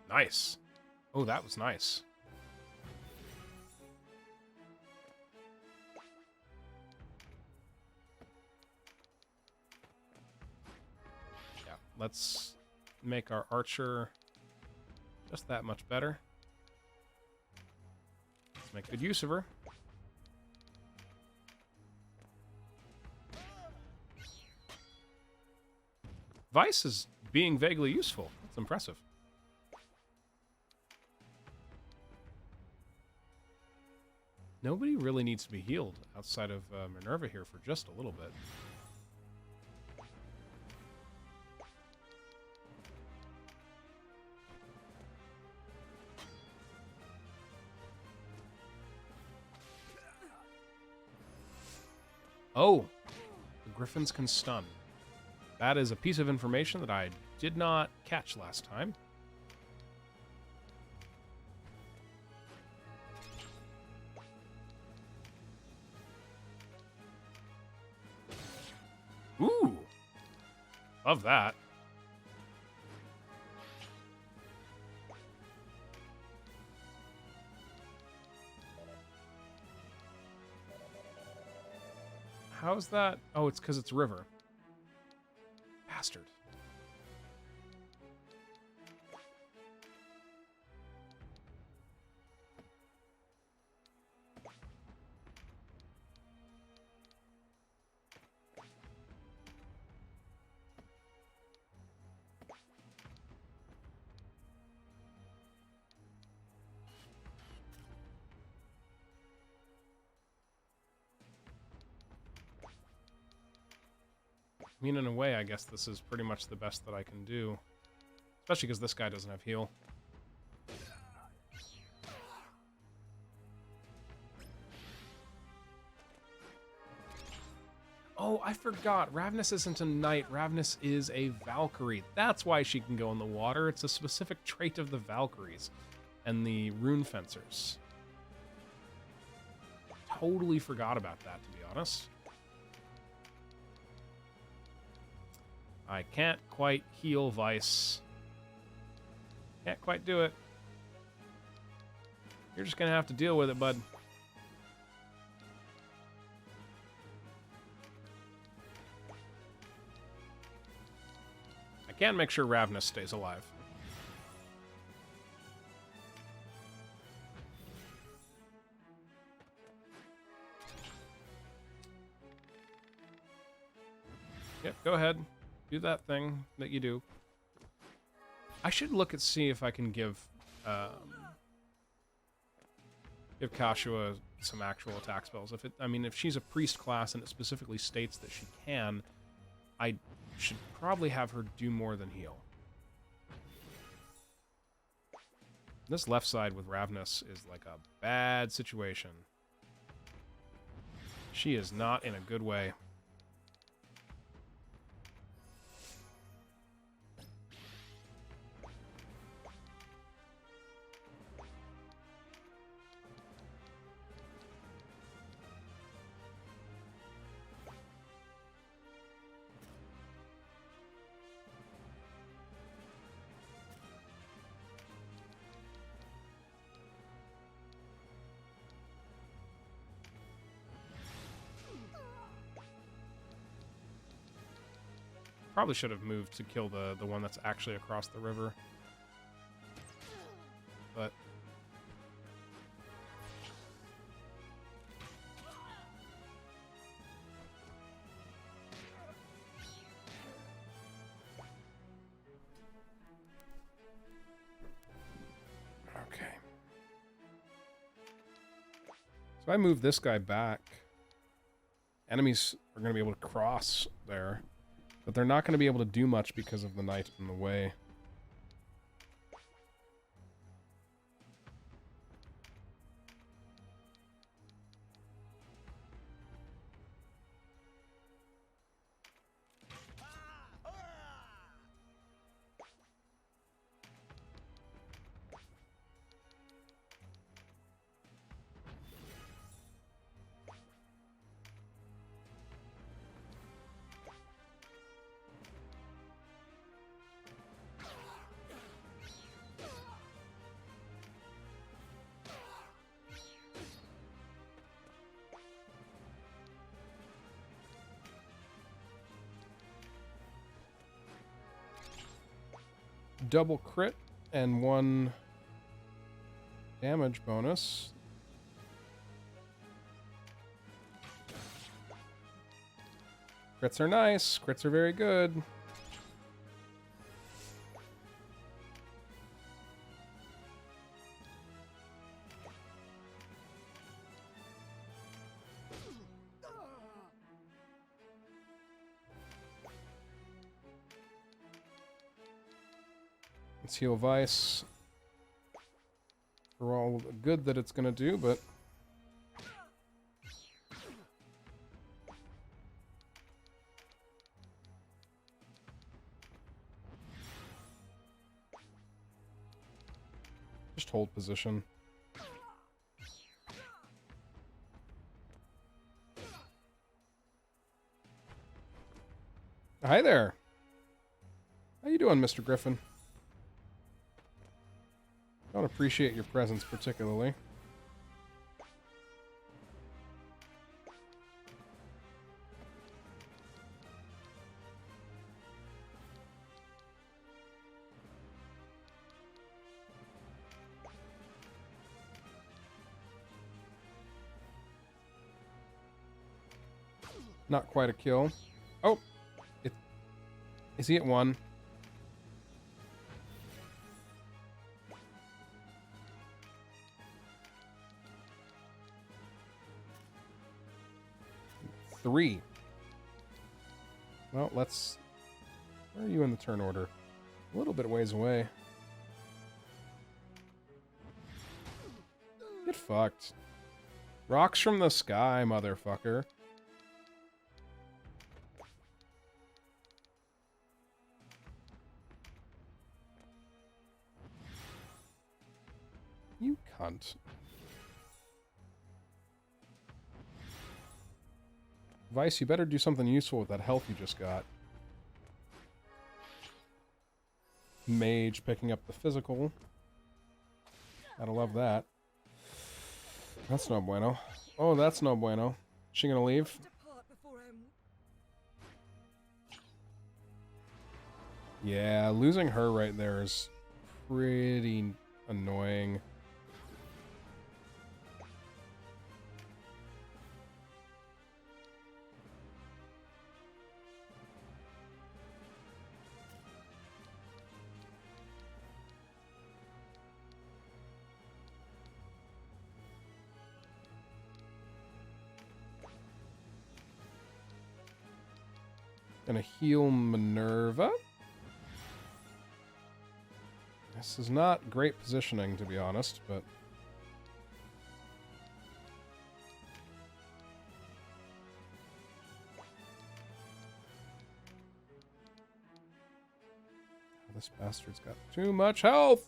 Nice. Oh, that was nice. Yeah, let's make our archer just that much better. Let's make good use of her. Vice is being vaguely useful. That's impressive. Nobody really needs to be healed outside of Minerva here for just a little bit. Oh, the Griffins can stun. That is a piece of information that I did not catch last time. Ooh! Love that. How's that? Oh, it's because it's river. Bastard. I mean, in a way, I guess this is pretty much the best that I can do. Especially because this guy doesn't have heal. Oh, I forgot. Ravnus isn't a knight. Ravnus is a Valkyrie. That's why she can go in the water. It's a specific trait of the Valkyries and the rune fencers. Totally forgot about that, to be honest. I can't quite heal Vice. Can't quite do it. You're just gonna have to deal with it, bud. I can make sure Ravnus stays alive. Yep, go ahead. Do that thing that you do. I should look and see if I can give Kashua some actual attack spells. If she's a priest class and it specifically states that she can, I should probably have her do more than heal. This left side with Ravnus is like a bad situation. She is not in a good way. Probably should have moved to kill the one that's actually across the river. But okay. So I move this guy back. Enemies are going to be able to cross there. But they're not going to be able to do much because of the knight in the way. double crit and 1 damage bonus. Crits are nice. Crits are very good. Let's heal Vice for all the good that it's going to do, but just hold position. Hi there. How you doing, Mr. Griffin? Don't appreciate your presence particularly. Not quite a kill. Oh! Is he at 1? Three. Well, let's... Where are you in the turn order? A little bit ways away. Get fucked. Rocks from the sky, motherfucker. You cunt. Vice, you better do something useful with that health you just got. Mage picking up the physical. Gotta love that. That's no bueno. Oh, that's no bueno. She gonna leave? Depart before I am... Yeah, losing her right there is pretty annoying. Gonna heal Minerva. This is not great positioning, to be honest, but... This bastard's got too much health!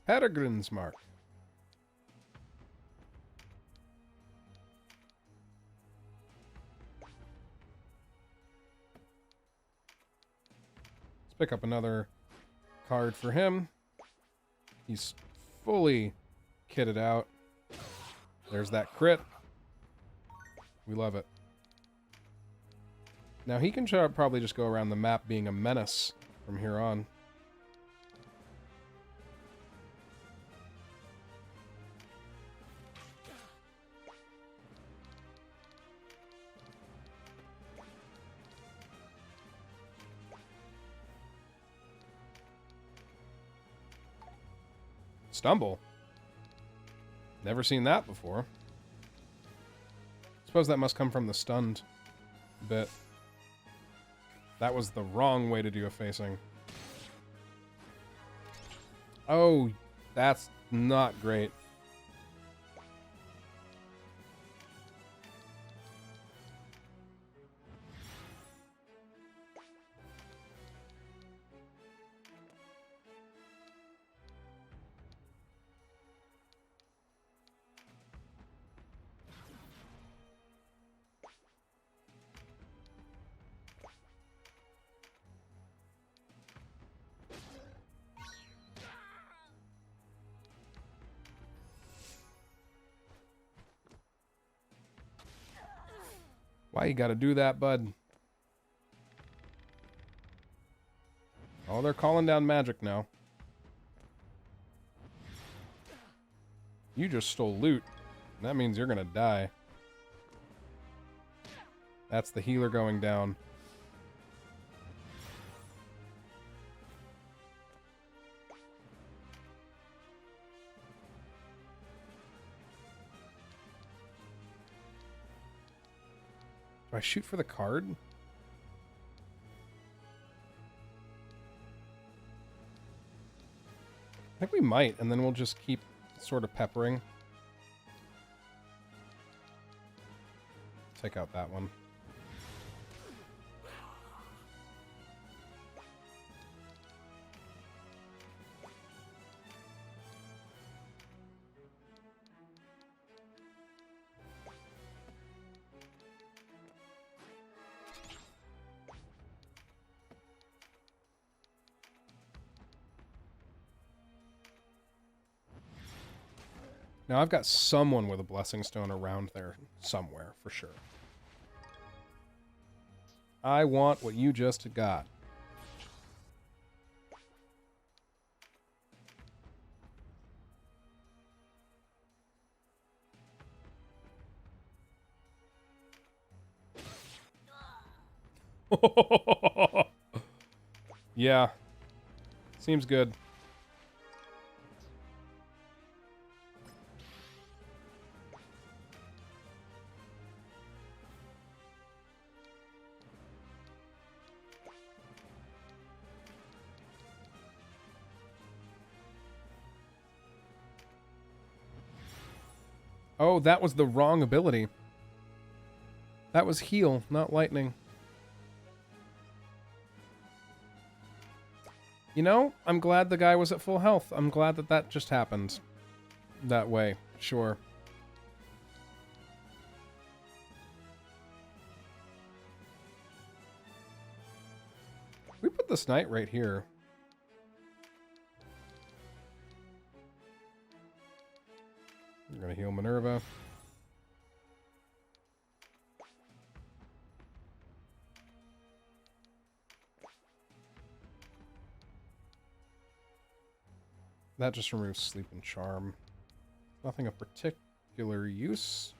Peregrine's Mark. Let's pick up another card for him. He's fully kitted out. There's that crit. We love it. Now he can probably just go around the map being a menace from here on. Stumble? Never seen that before. Suppose that must come from the stunned bit. That was the wrong way to do a facing. Oh, that's not great. Why you gotta do that, bud? Oh, they're calling down magic now. You just stole loot. That means you're gonna die. That's the healer going down. Do I shoot for the card? I think we might, and then we'll just keep sort of peppering. Take out that one. Now, I've got someone with a Blessing Stone around there somewhere, for sure. I want what you just got. Yeah. Seems good. Oh, that was the wrong ability. That was heal, not lightning. You know, I'm glad the guy was at full health. I'm glad that that just happened. That way, sure. We put this knight right here. We're gonna heal Minerva. That just removes sleep and charm. Nothing of particular use.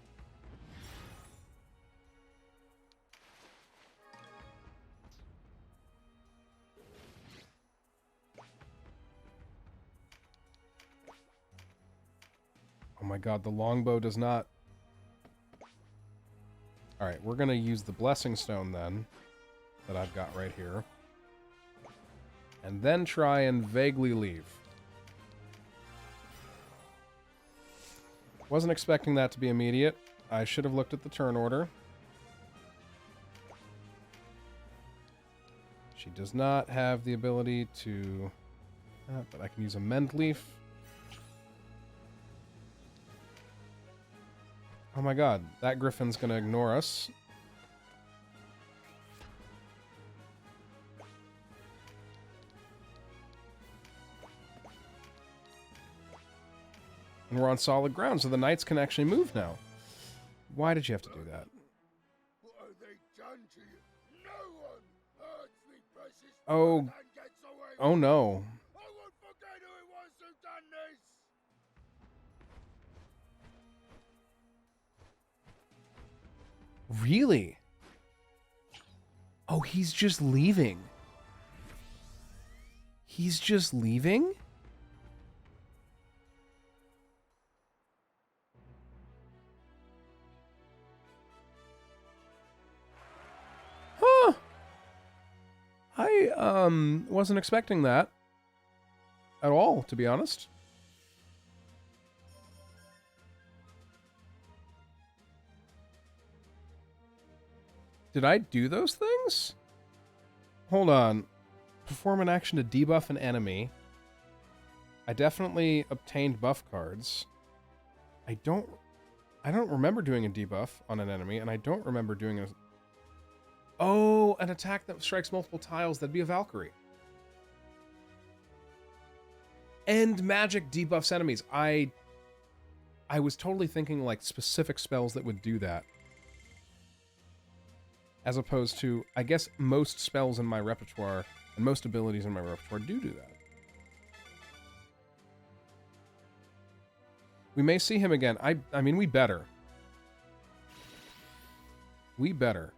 Oh my god, the longbow does not... Alright, we're gonna use the Blessing Stone then, that I've got right here. And then try and vaguely leave. Wasn't expecting that to be immediate. I should have looked at the turn order. She does not have the ability to... but I can use a Mend Leaf. Oh my god, that griffin's gonna ignore us. And we're on solid ground, so the knights can actually move now. Why did you have to do that? What have they done to you? No one hurts me, precious. Oh. And gets away with Oh no. I won't forget who it was who done this. Really? Oh, he's just leaving. He's just leaving? Huh. I wasn't expecting that at all, to be honest. Did I do those things? Hold on. Perform an action to debuff an enemy. I definitely obtained buff cards. I don't remember doing a debuff on an enemy, and I don't remember doing a... Oh, an attack that strikes multiple tiles, that'd be a Valkyrie. And magic debuffs enemies. I was totally thinking like specific spells that would do that. As opposed to, I guess most spells in my repertoire and most abilities in my repertoire do that. We may see him again. I mean, we better. We better.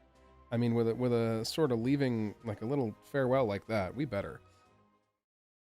I mean, with a sort of leaving, like a little farewell like that, we better.